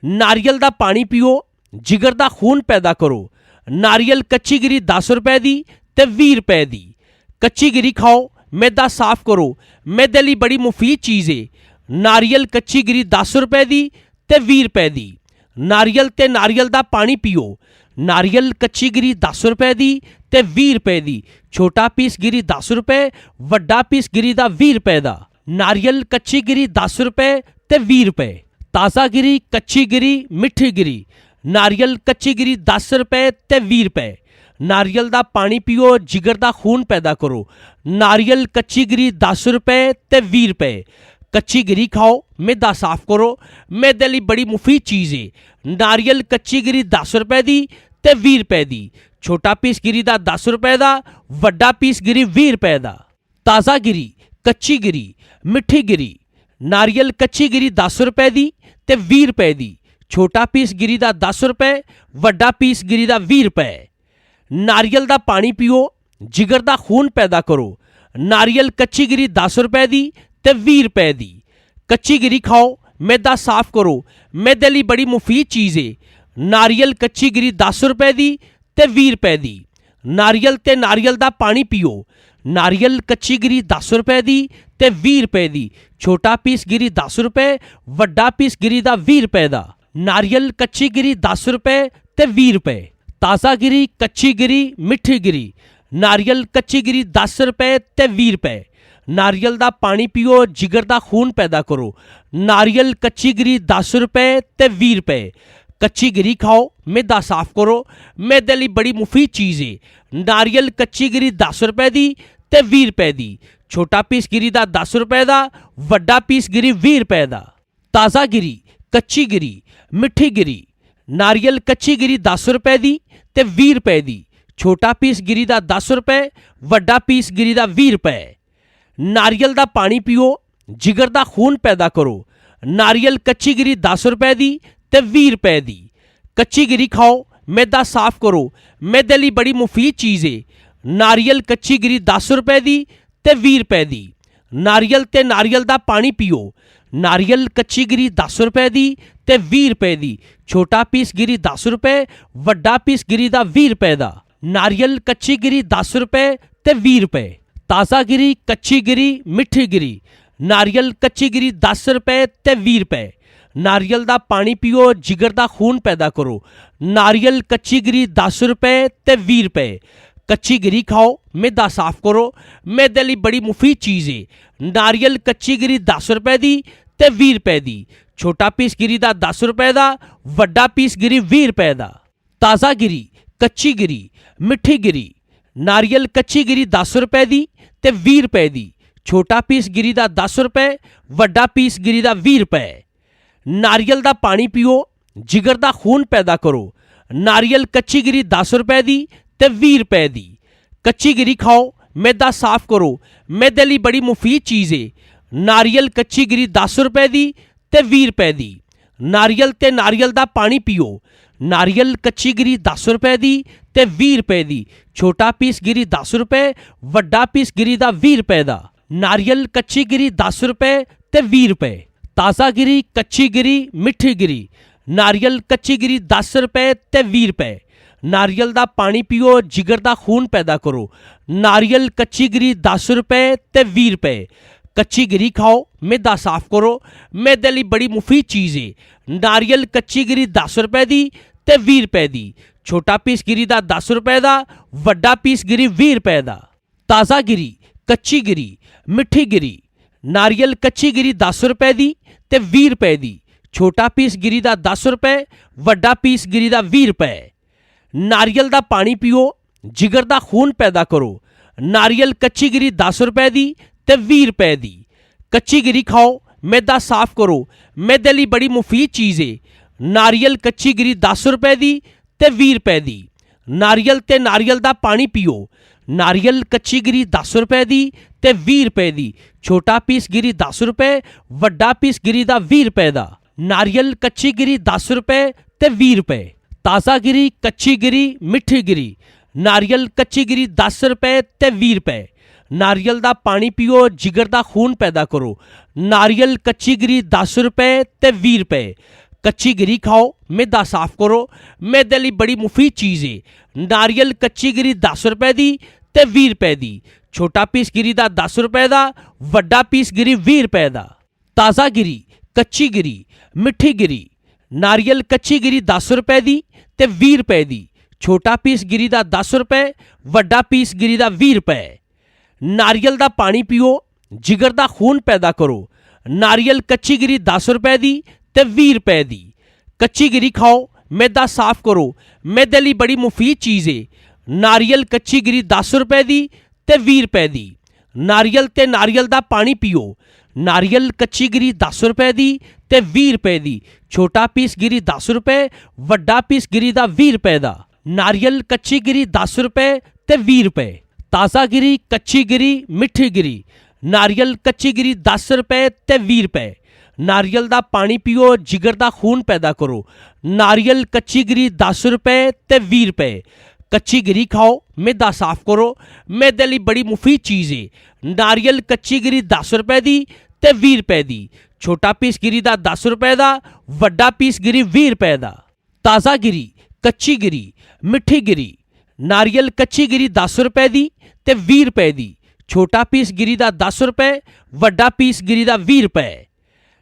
ਨਾਰੀਅਲ ਦਾ ਪਾਣੀ ਪੀਓ, ਜਿਗਰ ਦਾ ਖੂਨ ਪੈਦਾ ਕਰੋ। ਨਾਰੀਅਲ ਕੱਚੀ ਗਿਰੀ 10 ਰੁਪਏ ਦੀ ਤੇ 20 ਰੁਪਏ ਦੀ। ਕੱਚੀ ਗਿਰੀ ਖਾਓ, ਮੈਦਾ ਸਾਫ਼ ਕਰੋ। ਮੈਦੇ ਲਈ ਬੜੀ ਮੁਫੀਦ ਚੀਜ਼ ਏ। ਨਾਰੀਅਲ ਕੱਚੀ ਗਿਰੀ 10 ਰੁਪਏ ਦੀ ਤੇ 20 ਰੁਪਏ ਦੀ। ਨਾਰੀਅਲ ਤੇ ਨਾਰੀਅਲ ਦਾ ਪਾਣੀ ਪੀਓ। ਨਾਰੀਅਲ ਕੱਚੀ ਗਿਰੀ 10 ਰੁਪਏ ਦੀ ਤੇ 20 ਰੁਪਏ ਦੀ। ਛੋਟਾ ਪੀਸ ਗਿਰੀ 10 ਰੁਪਏ, ਵੱਡਾ ਪੀਸ ਗਿਰੀ ਦਾ 20 ਰੁਪਏ ਦਾ। ਨਾਰੀਅਲ ਕੱਚੀ ਗਿਰੀ 10 ਰੁਪਏ ਤੇ 20 ਰੁਪਏ। ਤਾਜ਼ਾ ਗਿਰੀ, ਕੱਚੀ ਗਿਰੀ, ਮਿੱਠੀ ਗਿਰੀ। ਨਾਰੀਅਲ ਕੱਚੀ ਗਿਰੀ 10 ਰੁਪਏ ਤੇ 20 ਰੁਪਏ। ਨਾਰੀਅਲ ਦਾ ਪਾਣੀ ਪੀਓ, ਜਿਗਰ ਦਾ ਖੂਨ ਪੈਦਾ ਕਰੋ। ਨਾਰੀਅਲ ਕੱਚੀ ਗਿਰੀ 10 ਰੁਪਏ ਤੇ 20 ਰੁਪਏ। ਕੱਚੀ ਗਿਰੀ ਖਾਓ, ਮੈਦਾ ਸਾਫ਼ ਕਰੋ। ਮੈਦੇ ਲਈ ਬੜੀ ਮੁਫੀਦ ਚੀਜ਼ ਏ। ਨਾਰੀਅਲ ਕੱਚੀ ਗਿਰੀ 10 ਰੁਪਏ ਦੀ ਤੇ 20 ਰੁਪਏ ਦੀ। ਛੋਟਾ ਪੀਸ ਗਿਰੀ ਦਾ 10 ਰੁਪਏ ਦਾ, ਵੱਡਾ ਪੀਸ ਗਿਰੀ 20 ਰੁਪਏ ਦਾ। ਤਾਜ਼ਾ ਗਿਰੀ, ਕੱਚੀ ਗਿਰੀ, ਮਿੱਠੀ ਗਿਰੀ। ਨਾਰੀਅਲ ਕੱਚੀ ਗਿਰੀ 10 ਰੁਪਏ ਦੀ ਤੇ 20 ਰੁਪਏ ਦੀ। ਛੋਟਾ ਪੀਸ ਗਿਰੀ ਦਾ 10 ਰੁਪਏ, ਵੱਡਾ ਪੀਸ ਗਿਰੀ ਦਾ 20 ਰੁਪਏ। ਨਾਰੀਅਲ ਦਾ ਪਾਣੀ ਪੀਓ, ਜਿਗਰ ਦਾ ਖੂਨ ਪੈਦਾ ਕਰੋ। ਨਾਰੀਅਲ ਕੱਚੀ ਗਿਰੀ 10 ਰੁਪਏ ਦੀ ਤੇ 20 ਰੁਪਏ ਦੀ। ਕੱਚੀ ਗਿਰੀ ਖਾਓ, ਮੈਦਾ ਸਾਫ਼ ਕਰੋ। ਮੈਦੇ ਲਈ ਬੜੀ ਮੁਫੀਦ ਚੀਜ਼ ਏ। ਨਾਰੀਅਲ ਕੱਚੀ ਗਿਰੀ 10 ਰੁਪਏ ਦੀ ਤੇ 20 ਰੁਪਏ ਦੀ। ਨਾਰੀਅਲ ਤੇ ਨਾਰੀਅਲ ਦਾ ਪਾਣੀ ਪੀਓ। ਨਾਰੀਅਲ ਕੱਚੀ ਗਿਰੀ 10 ਰੁਪਏ ਦੀ ਤੇ 20 ਰੁਪਏ ਦੀ। ਛੋਟਾ ਪੀਸ ਗਿਰੀ 10 ਰੁਪਏ, ਵੱਡਾ ਪੀਸ ਗਿਰੀ ਦਾ 20 ਰੁਪਏ ਦਾ। ਨਾਰੀਅਲ ਕੱਚੀ ਗਿਰੀ 10 ਰੁਪਏ ਤੇ 20 ਰੁਪਏ। ਤਾਜ਼ਾ ਗਿਰੀ, ਕੱਚੀ ਗਿਰੀ, ਮਿੱਠੀ ਗਿਰੀ। ਨਾਰੀਅਲ ਕੱਚੀ ਗਿਰੀ 10 ਰੁਪਏ ਤੇ 20 ਰੁਪਏ। ਨਾਰੀਅਲ ਦਾ ਪਾਣੀ ਪੀਓ, ਜਿਗਰ ਦਾ ਖੂਨ ਪੈਦਾ ਕਰੋ। ਨਾਰੀਅਲ ਕੱਚੀ ਗਿਰੀ 10 ਰੁਪਏ ਤੇ 20 ਰੁਪਏ। ਕੱਚੀ ਗਿਰੀ ਖਾਓ, ਮੈਦਾ ਸਾਫ਼ ਕਰੋ। ਮੈਦੇ ਲਈ ਬੜੀ ਮੁਫੀਦ ਚੀਜ਼ ਏ। ਨਾਰੀਅਲ ਕੱਚੀ ਗਿਰੀ 10 ਰੁਪਏ ਦੀ ਤੇ 20 ਰੁਪਏ ਦੀ। ਛੋਟਾ ਪੀਸ ਗਿਰੀ ਦਾ 10 ਰੁਪਏ ਦਾ, ਵੱਡਾ ਪੀਸ ਗਿਰੀ 20 ਰੁਪਏ ਦਾ। ਤਾਜ਼ਾ ਗਿਰੀ, ਕੱਚੀ ਗਿਰੀ, ਮਿੱਠੀ ਗਿਰੀ। ਨਾਰੀਅਲ ਕੱਚੀ ਗਿਰੀ 10 ਰੁਪਏ ਦੀ ਤੇ 20 ਰੁਪਏ ਦੀ। ਛੋਟਾ ਪੀਸ ਗਿਰੀ ਦਾ 10 ਰੁਪਏ, ਵੱਡਾ ਪੀਸ ਗਿਰੀ ਦਾ 20 ਰੁਪਏ। ਨਾਰੀਅਲ ਦਾ ਪਾਣੀ ਪੀਓ, ਜਿਗਰ ਦਾ ਖੂਨ ਪੈਦਾ ਕਰੋ। ਨਾਰੀਅਲ ਕੱਚੀ ਗਿਰੀ 10 ਰੁਪਏ ਦੀ ਤੇ 20 ਰੁਪਏ ਦੀ। ਕੱਚੀ ਗਿਰੀ ਖਾਓ, ਮੈਦਾ ਸਾਫ਼ ਕਰੋ। ਮੈਦੇ ਲਈ ਬੜੀ ਮੁਫੀਦ ਚੀਜ਼ ਏ। ਨਾਰੀਅਲ ਕੱਚੀ ਗਿਰੀ 10 ਰੁਪਏ ਦੀ ਤੇ 20 ਰੁਪਏ ਦੀ। ਨਾਰੀਅਲ ਤੇ ਨਾਰੀਅਲ ਦਾ ਪਾਣੀ ਪੀਓ। ਨਾਰੀਅਲ ਕੱਚੀ ਗਿਰੀ 10 ਰੁਪਏ ਦੀ ਤੇ 20 ਰੁਪਏ ਦੀ। ਛੋਟਾ ਪੀਸ ਗਿਰੀ 10 ਰੁਪਏ, ਵੱਡਾ ਪੀਸ ਗਿਰੀ ਦਾ 20 ਰੁਪਏ ਦਾ। ਨਾਰੀਅਲ ਕੱਚੀ ਗਿਰੀ 10 ਰੁਪਏ ਤੇ 20 ਰੁਪਏ। ਤਾਜ਼ਾ ਗਿਰੀ, ਕੱਚੀ ਗਿਰੀ, ਮਿੱਠੀ ਗਿਰੀ। ਨਾਰੀਅਲ ਕੱਚੀ ਗਿਰੀ 10 ਰੁਪਏ ਤੇ 20 ਰੁਪਏ। ਨਾਰੀਅਲ ਦਾ ਪਾਣੀ ਪੀਓ, ਜਿਗਰ ਦਾ ਖੂਨ ਪੈਦਾ ਕਰੋ। ਨਾਰੀਅਲ ਕੱਚੀ ਗਿਰੀ 10 ਰੁਪਏ ਤੇ 20 ਰੁਪਏ। ਕੱਚੀ ਗਿਰੀ ਖਾਓ, ਮੈਦਾ ਸਾਫ਼ ਕਰੋ। ਮੈਦੇ ਲਈ ਬੜੀ ਮੁਫੀਦ ਚੀਜ਼ ਏ। ਨਾਰੀਅਲ ਕੱਚੀ ਗਿਰੀ 10 ਰੁਪਏ ਦੀ ਤੇ 20 ਰੁਪਏ ਦੀ। ਛੋਟਾ ਪੀਸ ਗਿਰੀ ਦਾ 10 ਰੁਪਏ ਦਾ, ਵੱਡਾ ਪੀਸ ਗਿਰੀ 20 ਰੁਪਏ ਦਾ। ਤਾਜ਼ਾ ਗਿਰੀ, ਕੱਚੀ ਗਿਰੀ, ਮਿੱਠੀ ਗਿਰੀ। ਨਾਰੀਅਲ ਕੱਚੀ ਗਿਰੀ 10 ਰੁਪਏ ਦੀ ਤੇ 20 ਰੁਪਏ ਦੀ। ਛੋਟਾ ਪੀਸ ਗਿਰੀ ਦਾ 10 ਰੁਪਏ, ਵੱਡਾ ਪੀਸ ਗਿਰੀ ਦਾ 20 ਰੁਪਏ। ਨਾਰੀਅਲ ਦਾ ਪਾਣੀ ਪੀਓ, ਜਿਗਰ ਦਾ ਖੂਨ ਪੈਦਾ ਕਰੋ। ਨਾਰੀਅਲ ਕੱਚੀ ਗਿਰੀ 10 ਰੁਪਏ ਦੀ ਤੇ 20 ਰੁਪਏ ਦੀ। ਕੱਚੀ ਗਿਰੀ ਖਾਓ, ਮੈਦਾ ਸਾਫ਼ ਕਰੋ। ਮੈਦੇ ਲਈ ਬੜੀ ਮੁਫੀਦ ਚੀਜ਼ ਏ। ਨਾਰੀਅਲ ਕੱਚੀ ਗਿਰੀ 10 ਰੁਪਏ ਦੀ ਤੇ 20 ਰੁਪਏ ਦੀ। ਨਾਰੀਅਲ ਤੇ ਨਾਰੀਅਲ ਦਾ ਪਾਣੀ ਪੀਓ। ਨਾਰੀਅਲ ਕੱਚੀ ਗਿਰੀ 10 ਰੁਪਏ ਦੀ ਤੇ 20 ਰੁਪਏ ਦੀ। ਛੋਟਾ ਪੀਸ ਗਿਰੀ 10 ਰੁਪਏ, ਵੱਡਾ ਪੀਸ ਗਿਰੀ ਦਾ 20 ਰੁਪਏ ਦਾ। ਨਾਰੀਅਲ ਕੱਚੀ ਗਿਰੀ 10 ਰੁਪਏ ਤੇ 20 ਰੁਪਏ। ਤਾਜ਼ਾ ਗਿਰੀ, ਕੱਚੀ ਗਿਰੀ, ਮਿੱਠੀ ਗਿਰੀ। ਨਾਰੀਅਲ ਕੱਚੀ ਗਿਰੀ 10 ਰੁਪਏ ਤੇ 20 ਰੁਪਏ। ਨਾਰੀਅਲ ਦਾ ਪਾਣੀ ਪੀਓ, ਜਿਗਰ ਦਾ ਖੂਨ ਪੈਦਾ ਕਰੋ। ਨਾਰੀਅਲ ਕੱਚੀ ਗਿਰੀ 10 ਰੁਪਏ ਤੇ 20 ਰੁਪਏ। ਕੱਚੀ ਗਿਰੀ ਖਾਓ, ਮੈਦਾ ਸਾਫ਼ ਕਰੋ। ਮੈਦੇ ਲਈ ਬੜੀ ਮੁਫੀਦ ਚੀਜ਼ ਹੈ। ਨਾਰੀਅਲ ਕੱਚੀ ਗਿਰੀ 10 ਰੁਪਏ ਦੀ ਤੇ 20 ਰੁਪਏ ਦੀ। ਛੋਟਾ ਪੀਸ ਗਿਰੀ ਦਾ 10 ਰੁਪਏ ਦਾ, ਵੱਡਾ ਪੀਸ ਗਿਰੀ 20 ਰੁਪਏ ਦਾ। ਤਾਜ਼ਾ ਗਿਰੀ, ਕੱਚੀ ਗਿਰੀ, ਮਿੱਠੀ ਗਿਰੀ। ਨਾਰੀਅਲ ਕੱਚੀ ਗਿਰੀ 10 ਰੁਪਏ ਦੀ ਤੇ 20 ਰੁਪਏ ਦੀ। ਛੋਟਾ ਪੀਸ ਗਿਰੀ ਦਾ 10 ਰੁਪਏ, ਵੱਡਾ ਪੀਸ ਗਿਰੀ ਦਾ 20 ਰੁਪਏ। ਨਾਰੀਅਲ ਦਾ ਪਾਣੀ ਪੀਓ, ਜਿਗਰ ਦਾ ਖੂਨ ਪੈਦਾ ਕਰੋ। ਨਾਰੀਅਲ ਕੱਚੀ ਗਿਰੀ 10 ਰੁਪਏ ਦੀ ਤੇ 20 ਰੁਪਏ ਦੀ। ਕੱਚੀ ਗਿਰੀ ਖਾਓ, ਮੈਦਾ ਸਾਫ਼ ਕਰੋ। ਮੈਦੇ ਲਈ ਬੜੀ ਮੁਫੀਦ ਚੀਜ਼ ਹੈ। ਨਾਰੀਅਲ ਕੱਚੀ ਗਿਰੀ 10 ਰੁਪਏ ਦੀ ਤੇ 20 ਰੁਪਏ ਦੀ। ਨਾਰੀਅਲ ਤੇ ਨਾਰੀਅਲ ਦਾ ਪਾਣੀ ਪੀਓ। ਨਾਰੀਅਲ ਕੱਚੀ ਗਿਰੀ 10 ਰੁਪਏ ਦੀ ਤੇ 20 ਰੁਪਏ ਦੀ। ਛੋਟਾ ਪੀਸ ਗਿਰੀ 10 ਰੁਪਏ, ਵੱਡਾ ਪੀਸ ਗਿਰੀ ਦਾ 20 ਰੁਪਏ ਦਾ। ਨਾਰੀਅਲ ਕੱਚੀ ਗਿਰੀ 10 ਰੁਪਏ ਤੇ 20 ਰੁਪਏ। ਤਾਜ਼ਾ ਗਿਰੀ, ਕੱਚੀ ਗਿਰੀ, ਮਿੱਠੀ ਗਿਰੀ। ਨਾਰੀਅਲ ਕੱਚੀ ਗਿਰੀ 10 ਰੁਪਏ ਤੇ 20 ਰੁਪਏ। ਨਾਰੀਅਲ ਦਾ ਪਾਣੀ ਪੀਓ, ਜਿਗਰ ਦਾ ਖੂਨ ਪੈਦਾ ਕਰੋ। ਨਾਰੀਅਲ ਕੱਚੀ ਗਿਰੀ 10 ਰੁਪਏ ਤੇ 20 ਰੁਪਏ। ਕੱਚੀ ਗਿਰੀ ਖਾਓ, ਮੈਦਾ ਸਾਫ਼ ਕਰੋ। ਮੈਦੇ ਲਈ ਬੜੀ ਮੁਫੀਦ ਚੀਜ਼ ਹੈ। ਨਾਰੀਅਲ ਕੱਚੀ ਗਿਰੀ 10 ਰੁਪਏ ਦੀ ਤੇ 20 ਰੁਪਏ ਦੀ। ਛੋਟਾ ਪੀਸ ਗਿਰੀ ਦਾ 10 ਰੁਪਏ ਦਾ, ਵੱਡਾ ਪੀਸ ਗਿਰੀ 20 ਰੁਪਏ ਦਾ। ਤਾਜ਼ਾ ਗਿਰੀ, ਕੱਚੀ ਗਿਰੀ, ਮਿੱਠੀ ਗਿਰੀ। ਨਾਰੀਅਲ ਕੱਚੀ ਗਿਰੀ 10 ਰੁਪਏ ਦੀ ਤੇ 20 ਰੁਪਏ ਦੀ। ਛੋਟਾ ਪੀਸ ਗਿਰੀ ਦਾ 10 ਰੁਪਏ, ਵੱਡਾ ਪੀਸ ਗਿਰੀ ਦਾ 20 ਰੁਪਏ। ਨਾਰੀਅਲ ਦਾ ਪਾਣੀ ਪੀਓ, ਜਿਗਰ ਦਾ ਖੂਨ ਪੈਦਾ ਕਰੋ। ਨਾਰੀਅਲ ਕੱਚੀ ਗਿਰੀ 10 ਰੁਪਏ ਦੀ ਤੇ 20 ਰੁਪਏ ਦੀ। ਕੱਚੀ ਗਿਰੀ ਖਾਓ, ਮੈਦਾ ਸਾਫ਼ ਕਰੋ। ਮੈਦੇ ਲਈ ਬੜੀ ਮੁਫੀਦ ਚੀਜ਼ ਹੈ। ਨਾਰੀਅਲ ਕੱਚੀ ਗਿਰੀ 10 ਰੁਪਏ ਦੀ ਤੇ 20 ਰੁਪਏ ਦੀ। ਨਾਰੀਅਲ ਤੇ ਨਾਰੀਅਲ ਦਾ ਪਾਣੀ ਪੀਓ। ਨਾਰੀਅਲ ਕੱਚੀ ਗਿਰੀ 10 ਰੁਪਏ ਦੀ ਤੇ 20 ਰੁਪਏ ਦੀ। ਛੋਟਾ ਪੀਸ ਗਿਰੀ 10 ਰੁਪਏ, ਵੱਡਾ ਪੀਸ ਗਿਰੀ ਦਾ 20 ਰੁਪਏ ਦਾ। ਨਾਰੀਅਲ ਕੱਚੀ ਗਿਰੀ 10 ਰੁਪਏ ਤੇ 20 ਰੁਪਏ। ਤਾਜ਼ਾ ਗਿਰੀ, ਕੱਚੀ ਗਿਰੀ, ਮਿੱਠੀ ਗਿਰੀ। ਨਾਰੀਅਲ ਕੱਚੀ ਗਿਰੀ 10 ਰੁਪਏ ਤੇ 20 ਰੁਪਏ। ਨਾਰੀਅਲ ਦਾ ਪਾਣੀ ਪੀਓ, ਜਿਗਰ ਦਾ ਖੂਨ ਪੈਦਾ ਕਰੋ। ਨਾਰੀਅਲ ਕੱਚੀ ਗਿਰੀ 10 ਰੁਪਏ ਤੇ 20 ਰੁਪਏ। ਕੱਚੀ ਗਿਰੀ ਖਾਓ, ਮੈਦਾ ਸਾਫ਼ ਕਰੋ। ਮੈਦੇ ਲਈ ਬੜੀ ਮੁਫੀਦ ਚੀਜ਼ ਹੈ। ਨਾਰੀਅਲ ਕੱਚੀ ਗਿਰੀ 10 ਰੁਪਏ ਦੀ ਤੇ 20 ਰੁਪਏ ਦੀ। ਛੋਟਾ ਪੀਸ ਗਿਰੀ ਦਾ 10 ਰੁਪਏ ਦਾ, ਵੱਡਾ ਪੀਸ ਗਿਰੀ 20 ਰੁਪਏ ਦਾ। ਤਾਜ਼ਾ ਗਿਰੀ, ਕੱਚੀ ਗਿਰੀ, ਮਿੱਠੀ ਗਿਰੀ। ਨਾਰੀਅਲ ਕੱਚੀ ਗਿਰੀ 10 ਰੁਪਏ ਦੀ ਤੇ 20 ਰੁਪਏ ਦੀ। ਛੋਟਾ ਪੀਸ ਗਿਰੀ ਦਾ 10 ਰੁਪਏ, ਵੱਡਾ ਪੀਸ ਗਿਰੀ ਦਾ 20 ਰੁਪਏ।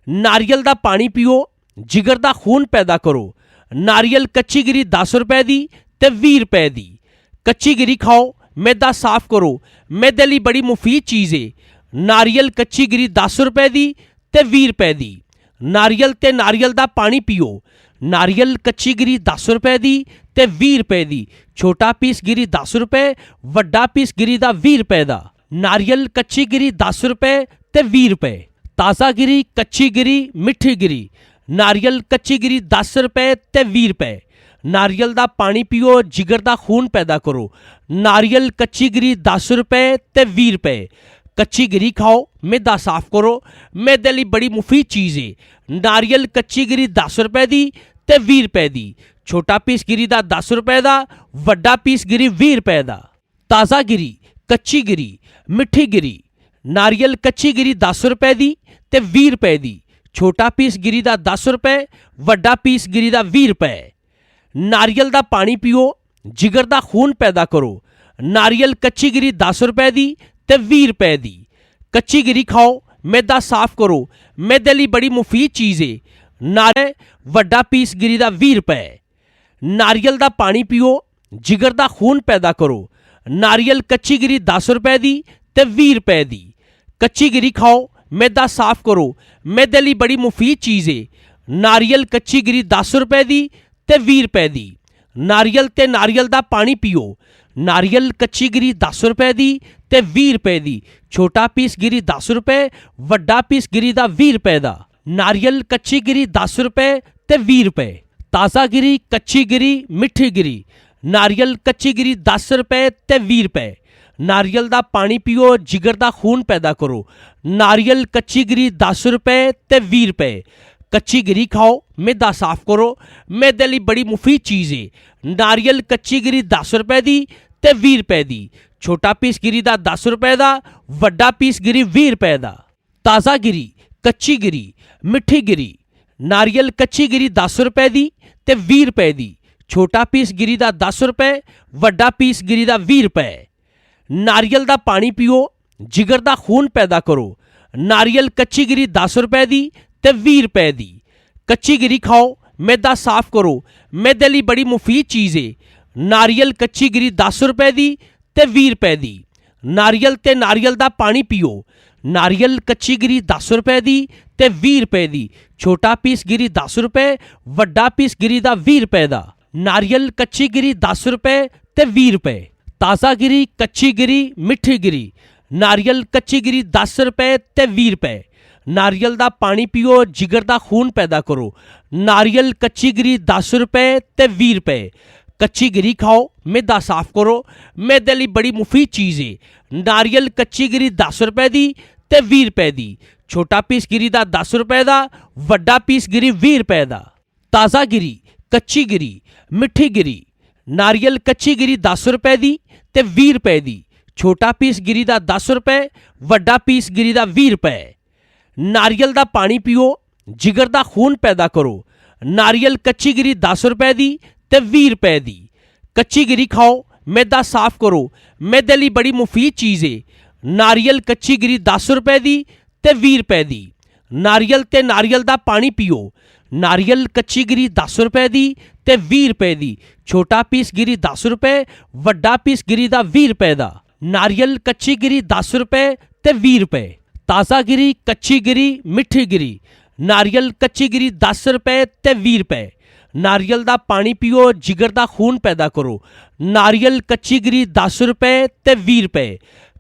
ਨਾਰੀਅਲ ਦਾ ਪਾਣੀ ਪੀਓ, ਜਿਗਰ ਦਾ ਖੂਨ ਪੈਦਾ ਕਰੋ। ਨਾਰੀਅਲ ਕੱਚੀ ਗਿਰੀ 10 ਰੁਪਏ ਦੀ ਤੇ 20 ਰੁਪਏ ਦੀ। ਕੱਚੀ ਗਿਰੀ ਖਾਓ, ਮੈਦਾ ਸਾਫ਼ ਕਰੋ। ਮੈਦੇ ਲਈ ਬੜੀ ਮੁਫੀਦ ਚੀਜ਼ ਹੈ। ਨਾਰੀਅਲ ਕੱਚੀ ਗਿਰੀ 10 ਰੁਪਏ ਦੀ ਤੇ 20 ਰੁਪਏ ਦੀ। ਨਾਰੀਅਲ ਤੇ ਨਾਰੀਅਲ ਦਾ ਪਾਣੀ ਪੀਓ। ਨਾਰੀਅਲ ਕੱਚੀ ਗਿਰੀ 10 ਰੁਪਏ ਦੀ ਤੇ 20 ਰੁਪਏ ਦੀ। ਛੋਟਾ ਪੀਸ ਗਿਰੀ 10 ਰੁਪਏ, ਵੱਡਾ ਪੀਸ ਗਿਰੀ ਦਾ 20 ਰੁਪਏ ਦਾ। ਨਾਰੀਅਲ ਕੱਚੀ ਗਿਰੀ 10 ਰੁਪਏ ਤੇ 20 ਰੁਪਏ। ਤਾਜ਼ਾ ਗਿਰੀ, ਕੱਚੀ ਗਿਰੀ, ਮਿੱਠੀ ਗਿਰੀ। ਨਾਰੀਅਲ ਕੱਚੀ ਗਿਰੀ 10 ਰੁਪਏ ਤੇ 20 ਰੁਪਏ। ਨਾਰੀਅਲ ਦਾ ਪਾਣੀ ਪੀਓ, ਜਿਗਰ ਦਾ ਖੂਨ ਪੈਦਾ ਕਰੋ। ਨਾਰੀਅਲ ਕੱਚੀ ਗਿਰੀ 10 ਰੁਪਏ ਤੇ 20 ਰੁਪਏ। ਕੱਚੀ ਗਿਰੀ ਖਾਓ, ਮੈਦਾ ਸਾਫ਼ ਕਰੋ। ਮੈਦੇ ਲਈ ਬੜੀ ਮੁਫੀਦ ਚੀਜ਼ ਹੈ। ਨਾਰੀਅਲ ਕੱਚੀ ਗਿਰੀ 10 ਰੁਪਏ ਦੀ ਤੇ 20 ਰੁਪਏ ਦੀ। ਛੋਟਾ ਪੀਸ ਗਿਰੀ ਦਾ 10 ਰੁਪਏ ਦਾ, ਵੱਡਾ ਪੀਸ ਗਿਰੀ 20 ਰੁਪਏ ਦਾ। ਤਾਜ਼ਾ ਗਿਰੀ, ਕੱਚੀ ਗਿਰੀ, ਮਿੱਠੀ ਗਿਰੀ। ਨਾਰੀਅਲ ਕੱਚੀ ਗਿਰੀ 10 ਰੁਪਏ ਦੀ ਤੇ 20 ਰੁਪਏ ਦੀ। ਛੋਟਾ ਪੀਸ ਗਿਰੀ ਦਾ 10 ਰੁਪਏ, ਵੱਡਾ ਪੀਸ ਗਿਰੀ ਦਾ 20 ਰੁਪਏ। ਨਾਰੀਅਲ ਦਾ ਪਾਣੀ ਪੀਓ, ਜਿਗਰ ਦਾ ਖੂਨ ਪੈਦਾ ਕਰੋ। ਨਾਰੀਅਲ ਕੱਚੀ ਗਿਰੀ 10 ਰੁਪਏ ਦੀ ਤੇ 20 ਰੁਪਏ ਦੀ। ਕੱਚੀ ਗਿਰੀ ਖਾਓ, ਮੈਦਾ ਸਾਫ਼ ਕਰੋ। ਮੈਦੇ ਲਈ ਬੜੀ ਮੁਫੀਦ ਚੀਜ਼ ਹੈ। ਨਾਰੀਅਲ, ਵੱਡਾ ਪੀਸ ਗਿਰੀ ਦਾ 20 ਰੁਪਏ। ਨਾਰੀਅਲ ਦਾ ਪਾਣੀ ਪੀਓ, ਜਿਗਰ ਦਾ ਖੂਨ ਪੈਦਾ ਕਰੋ। ਨਾਰੀਅਲ ਕੱਚੀ ਗਿਰੀ 10 ਰੁਪਏ ਦੀ ਤੇ 20 ਰੁਪਏ ਦੀ। ਕੱਚੀ ਗਿਰੀ ਖਾਓ, ਮੈਦਾ ਸਾਫ਼ ਕਰੋ। ਮੈਦੇ ਲਈ ਬੜੀ ਮੁਫੀਦ ਚੀਜ਼ ਹੈ। ਨਾਰੀਅਲ ਕੱਚੀ ਗਿਰੀ 10 ਰੁਪਏ ਦੀ ਤੇ 20 ਰੁਪਏ ਦੀ। ਨਾਰੀਅਲ ਤੇ ਨਾਰੀਅਲ ਦਾ ਪਾਣੀ ਪੀਓ। ਨਾਰੀਅਲ ਕੱਚੀ ਗਿਰੀ 10 ਰੁਪਏ ਦੀ ਤੇ 20 ਰੁਪਏ ਦੀ। ਛੋਟਾ ਪੀਸ ਗਿਰੀ 10 ਰੁਪਏ, ਵੱਡਾ ਪੀਸ ਗਿਰੀ ਦਾ 20 ਰੁਪਏ ਦਾ। ਨਾਰੀਅਲ ਕੱਚੀ ਗਿਰੀ 10 ਰੁਪਏ ਤੇ 20 ਰੁਪਏ। ਤਾਜ਼ਾ ਗਿਰੀ, ਕੱਚੀ ਗਿਰੀ, ਮਿੱਠੀ ਗਿਰੀ। ਨਾਰੀਅਲ ਕੱਚੀ ਗਿਰੀ 10 ਰੁਪਏ ਤੇ 20 ਰੁਪਏ। ਨਾਰੀਅਲ ਦਾ ਪਾਣੀ ਪੀਓ, ਜਿਗਰ ਦਾ ਖੂਨ ਪੈਦਾ ਕਰੋ। ਨਾਰੀਅਲ ਕੱਚੀ ਗਿਰੀ 10 ਰੁਪਏ ਤੇ 20 ਰੁਪਏ। ਕੱਚੀ ਗਿਰੀ ਖਾਓ, ਮੈਦਾ ਸਾਫ਼ ਕਰੋ। ਮੈਦੇ ਲਈ ਬੜੀ ਮੁਫੀਦ ਚੀਜ਼ ਹੈ। ਨਾਰੀਅਲ ਕੱਚੀ ਗਿਰੀ 10 ਰੁਪਏ ਦੀ ਤੇ 20 ਰੁਪਏ ਦੀ। ਛੋਟਾ ਪੀਸ ਗਿਰੀ ਦਾ 10 ਰੁਪਏ ਦਾ, ਵੱਡਾ ਪੀਸ ਗਿਰੀ 20 ਰੁਪਏ ਦਾ। ਤਾਜ਼ਾ ਗਿਰੀ, ਕੱਚੀ ਗਿਰੀ, ਮਿੱਠੀ ਗਿਰੀ। ਨਾਰੀਅਲ ਕੱਚੀ ਗਿਰੀ 10 ਰੁਪਏ ਦੀ ਤੇ 20 ਰੁਪਏ ਦੀ। ਛੋਟਾ ਪੀਸ ਗਿਰੀ ਦਾ 10 ਰੁਪਏ, ਵੱਡਾ ਪੀਸ ਗਿਰੀ ਦਾ 20 ਰੁਪਏ। ਨਾਰੀਅਲ ਦਾ ਪਾਣੀ ਪੀਓ, ਜਿਗਰ ਦਾ ਖੂਨ ਪੈਦਾ ਕਰੋ। ਨਾਰੀਅਲ ਕੱਚੀ ਗਿਰੀ 10 ਰੁਪਏ ਦੀ ਤੇ 20 ਰੁਪਏ ਦੀ। ਕੱਚੀ ਗਿਰੀ ਖਾਓ, ਮੈਦਾ ਸਾਫ਼ ਕਰੋ। ਮੈਦੇ ਲਈ ਬੜੀ ਮੁਫੀਦ ਚੀਜ਼ ਏ। ਨਾਰੀਅਲ ਕੱਚੀ ਗਿਰੀ 10 ਰੁਪਏ ਦੀ ਤੇ 20 ਰੁਪਏ ਦੀ। ਨਾਰੀਅਲ ਤੇ ਨਾਰੀਅਲ ਦਾ ਪਾਣੀ ਪੀਓ। ਨਾਰੀਅਲ ਕੱਚੀ ਗਿਰੀ 10 ਰੁਪਏ ਦੀ ਤੇ 20 ਰੁਪਏ ਦੀ। ਛੋਟਾ ਪੀਸ ਗਿਰੀ 10 ਰੁਪਏ, ਵੱਡਾ ਪੀਸ ਗਿਰੀ ਦਾ 20 ਰੁਪਏ ਦਾ। ਨਾਰੀਅਲ ਕੱਚੀ ਗਿਰੀ 10 ਰੁਪਏ ਤੇ 20 ਰੁਪਏ। ਤਾਜ਼ਾ ਗਿਰੀ, ਕੱਚੀ ਗਿਰੀ, ਮਿੱਠੀ ਗਿਰੀ। ਨਾਰੀਅਲ ਕੱਚੀ ਗਿਰੀ 10 ਰੁਪਏ ਤੇ 20 ਰੁਪਏ। ਨਾਰੀਅਲ ਦਾ ਪਾਣੀ ਪੀਓ, ਜਿਗਰ ਦਾ ਖੂਨ ਪੈਦਾ ਕਰੋ। ਨਾਰੀਅਲ ਕੱਚੀ ਗਿਰੀ 10 ਰੁਪਏ ਤੇ 20 ਰੁਪਏ। ਕੱਚੀ ਗਿਰੀ ਖਾਓ, ਮੈਦਾ ਸਾਫ਼ ਕਰੋ। ਮੈਦੇ ਲਈ ਬੜੀ ਮੁਫੀਦ ਚੀਜ਼ ਏ। ਨਾਰੀਅਲ ਕੱਚੀ ਗਿਰੀ 10 ਰੁਪਏ ਦੀ ਤੇ 20 ਰੁਪਏ ਦੀ। ਛੋਟਾ ਪੀਸ ਗਿਰੀ ਦਾ 10 ਰੁਪਏ ਦਾ, ਵੱਡਾ ਪੀਸ ਗਿਰੀ 20 ਰੁਪਏ ਦਾ। ਤਾਜ਼ਾ ਗਿਰੀ, ਕੱਚੀ ਗਿਰੀ, ਮਿੱਠੀ ਗਿਰੀ। ਨਾਰੀਅਲ ਕੱਚੀ ਗਿਰੀ 10 ਰੁਪਏ ਦੀ ਤੇ 20 ਰੁਪਏ ਦੀ। ਛੋਟਾ ਪੀਸ ਗਿਰੀ ਦਾ 10 ਰੁਪਏ, ਵੱਡਾ ਪੀਸ ਗਿਰੀ ਦਾ 20 ਰੁਪਏ। ਨਾਰੀਅਲ ਦਾ ਪਾਣੀ ਪੀਓ, ਜਿਗਰ ਦਾ ਖੂਨ ਪੈਦਾ ਕਰੋ। ਨਾਰੀਅਲ ਕੱਚੀ ਗਿਰੀ 10 ਰੁਪਏ ਦੀ ਤੇ 20 ਰੁਪਏ ਦੀ। ਕੱਚੀ ਗਿਰੀ ਖਾਓ, ਮੈਦਾ ਸਾਫ਼ ਕਰੋ। ਮੈਦੇ ਲਈ ਬੜੀ ਮੁਫੀਦ ਚੀਜ਼ ਏ। ਨਾਰੀਅਲ ਕੱਚੀ ਗਿਰੀ 10 ਰੁਪਏ ਦੀ ਤੇ 20 ਰੁਪਏ ਦੀ। ਨਾਰੀਅਲ ਤੇ ਨਾਰੀਅਲ ਦਾ ਪਾਣੀ ਪੀਓ। ਨਾਰੀਅਲ ਕੱਚੀ ਗਿਰੀ 10 ਰੁਪਏ ਦੀ ਤੇ 20 ਰੁਪਏ ਦੀ। ਛੋਟਾ ਪੀਸ ਗਿਰੀ 10 ਰੁਪਏ, ਵੱਡਾ ਪੀਸ ਗਿਰੀ ਦਾ 20 ਰੁਪਏ ਦਾ। ਨਾਰੀਅਲ ਕੱਚੀ ਗਿਰੀ 10 ਰੁਪਏ ਤੇ 20 ਰੁਪਏ। ਤਾਜ਼ਾ ਗਿਰੀ, ਕੱਚੀ ਗਿਰੀ, ਮਿੱਠੀ ਗਿਰੀ। ਨਾਰੀਅਲ ਕੱਚੀ ਗਿਰੀ 10 ਰੁਪਏ ਤੇ 20 ਰੁਪਏ। ਨਾਰੀਅਲ ਦਾ ਪਾਣੀ ਪੀਓ, ਜਿਗਰ ਦਾ ਖੂਨ ਪੈਦਾ ਕਰੋ। ਨਾਰੀਅਲ ਕੱਚੀ ਗਿਰੀ 10 ਰੁਪਏ ਤੇ 20 ਰੁਪਏ।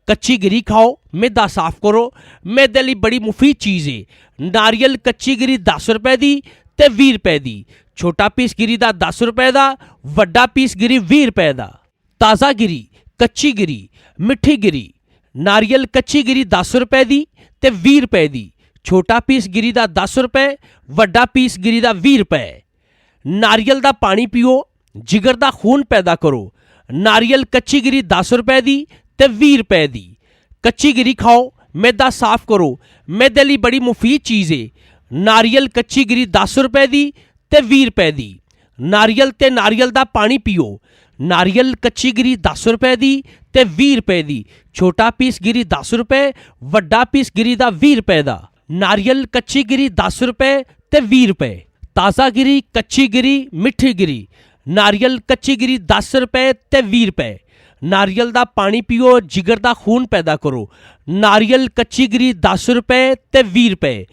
ਕੱਚੀ ਗਿਰੀ ਖਾਓ, ਮੈਦਾ ਸਾਫ਼ ਕਰੋ। ਮੈਦੇ ਲਈ ਬੜੀ ਮੁਫੀਦ ਚੀਜ਼ ਏ। ਨਾਰੀਅਲ ਕੱਚੀ ਗਿਰੀ 10 ਰੁਪਏ ਦੀ ਤੇ 20 ਰੁਪਏ ਦੀ। ਛੋਟਾ ਪੀਸ ਗਿਰੀ ਦਾ 10 ਰੁਪਏ ਦਾ, ਵੱਡਾ ਪੀਸ ਗਿਰੀ 20 ਰੁਪਏ ਦਾ। ਤਾਜ਼ਾ ਗਿਰੀ, ਕੱਚੀ ਗਿਰੀ, ਮਿੱਠੀ ਗਿਰੀ। ਨਾਰੀਅਲ ਕੱਚੀ ਗਿਰੀ 10 ਰੁਪਏ ਦੀ ਤੇ 20 ਰੁਪਏ ਦੀ। ਛੋਟਾ ਪੀਸ ਗਿਰੀ ਦਾ 10 ਰੁਪਏ, ਵੱਡਾ ਪੀਸ ਗਿਰੀ ਦਾ 20 ਰੁਪਏ। ਨਾਰੀਅਲ ਦਾ ਪਾਣੀ ਪੀਓ, ਜਿਗਰ ਦਾ ਖੂਨ ਪੈਦਾ ਕਰੋ। ਨਾਰੀਅਲ ਕੱਚੀ ਗਿਰੀ 10 ਰੁਪਏ ਦੀ ਤੇ 20 ਰੁਪਏ ਦੀ। ਕੱਚੀ ਗਿਰੀ ਖਾਓ, ਮੈਦਾ ਸਾਫ਼ ਕਰੋ। ਮੈਦੇ ਲਈ ਬੜੀ ਮੁਫੀਦ ਚੀਜ਼ ਏ। ਨਾਰੀਅਲ ਕੱਚੀ ਗਿਰੀ 10 ਰੁਪਏ ਦੀ ਤੇ 20 ਰੁਪਏ ਦੀ। ਨਾਰੀਅਲ ਤੇ ਨਾਰੀਅਲ ਦਾ ਪਾਣੀ ਪੀਓ। ਨਾਰੀਅਲ ਕੱਚੀ ਗਿਰੀ 10 ਰੁਪਏ ਦੀ ਤੇ 20 ਰੁਪਏ ਦੀ। ਛੋਟਾ ਪੀਸ ਗਿਰੀ 10 ਰੁਪਏ, ਵੱਡਾ ਪੀਸ ਗਿਰੀ ਦਾ 20 ਰੁਪਏ ਦਾ। ਨਾਰੀਅਲ ਕੱਚੀ ਗਿਰੀ 10 ਰੁਪਏ ਤੇ 20 ਰੁਪਏ। ਤਾਜ਼ਾ ਗਿਰੀ, ਕੱਚੀ ਗਿਰੀ, ਮਿੱਠੀ ਗਿਰੀ। ਨਾਰੀਅਲ ਕੱਚੀ ਗਿਰੀ 10 ਰੁਪਏ ਤੇ 20 ਰੁਪਏ। ਨਾਰੀਅਲ ਦਾ ਪਾਣੀ ਪੀਓ, ਜਿਗਰ ਦਾ ਖੂਨ ਪੈਦਾ ਕਰੋ। ਨਾਰੀਅਲ ਕੱਚੀ ਗਿਰੀ 10 ਰੁਪਏ ਤੇ 20 ਰੁਪਏ।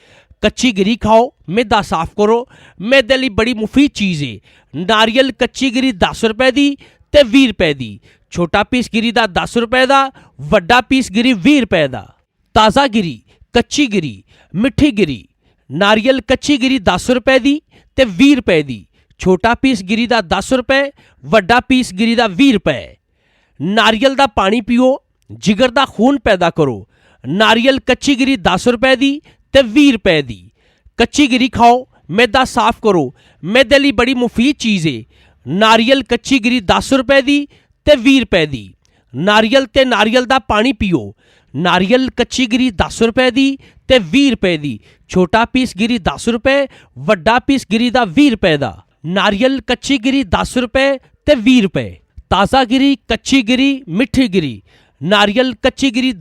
ਕੱਚੀ ਗਿਰੀ ਖਾਓ, ਮੈਦਾ ਸਾਫ਼ ਕਰੋ। ਮੈਦੇ ਲਈ ਬੜੀ ਮੁਫੀਦ ਚੀਜ਼ ਏ। ਨਾਰੀਅਲ ਕੱਚੀ ਗਿਰੀ 10 ਰੁਪਏ ਦੀ ਤੇ 20 ਰੁਪਏ ਦੀ। ਛੋਟਾ ਪੀਸ ਗਿਰੀ ਦਾ 10 ਰੁਪਏ ਦਾ, ਵੱਡਾ ਪੀਸ ਗਿਰੀ 20 ਰੁਪਏ ਦਾ। ਤਾਜ਼ਾ ਗਿਰੀ, ਕੱਚੀ ਗਿਰੀ, ਮਿੱਠੀ ਗਿਰੀ। ਨਾਰੀਅਲ ਕੱਚੀ ਗਿਰੀ 10 ਰੁਪਏ ਦੀ ਤੇ 20 ਰੁਪਏ ਦੀ। ਛੋਟਾ ਪੀਸ ਗਿਰੀ ਦਾ 10 ਰੁਪਏ, ਵੱਡਾ ਪੀਸ ਗਿਰੀ ਦਾ 20 ਰੁਪਏ। ਨਾਰੀਅਲ ਦਾ ਪਾਣੀ ਪੀਓ, ਜਿਗਰ ਦਾ ਖੂਨ ਪੈਦਾ ਕਰੋ। ਨਾਰੀਅਲ ਕੱਚੀ ਗਿਰੀ 10 ਰੁਪਏ ਦੀ ਤੇ 20 ਰੁਪਏ ਦੀ। ਕੱਚੀ ਗਿਰੀ ਖਾਓ, ਮੈਦਾ ਸਾਫ਼ ਕਰੋ। ਮੈਦੇ ਲਈ ਬੜੀ ਮੁਫੀਦ ਚੀਜ਼ ਏ। ਨਾਰੀਅਲ ਕੱਚੀ ਗਿਰੀ 10 ਰੁਪਏ ਦੀ ਤੇ 20 ਰੁਪਏ ਦੀ। ਨਾਰੀਅਲ ਤੇ ਨਾਰੀਅਲ ਦਾ ਪਾਣੀ ਪੀਓ। ਨਾਰੀਅਲ ਕੱਚੀ ਗਿਰੀ 10 ਰੁਪਏ ਦੀ ਤੇ 20 ਰੁਪਏ ਦੀ। ਛੋਟਾ ਪੀਸ ਗਿਰੀ 10 ਰੁਪਏ, ਵੱਡਾ ਪੀਸ ਗਿਰੀ ਦਾ 20 ਰੁਪਏ ਦਾ। ਨਾਰੀਅਲ ਕੱਚੀ ਗਿਰੀ 10 ਰੁਪਏ ਤੇ 20 ਰੁਪਏ। ਤਾਜ਼ਾ ਗਿਰੀ, ਕੱਚੀ ਗਿਰੀ, ਮਿੱਠੀ ਗਿਰੀ। ਨਾਰੀਅਲ ਕੱਚੀ ਗਿਰੀ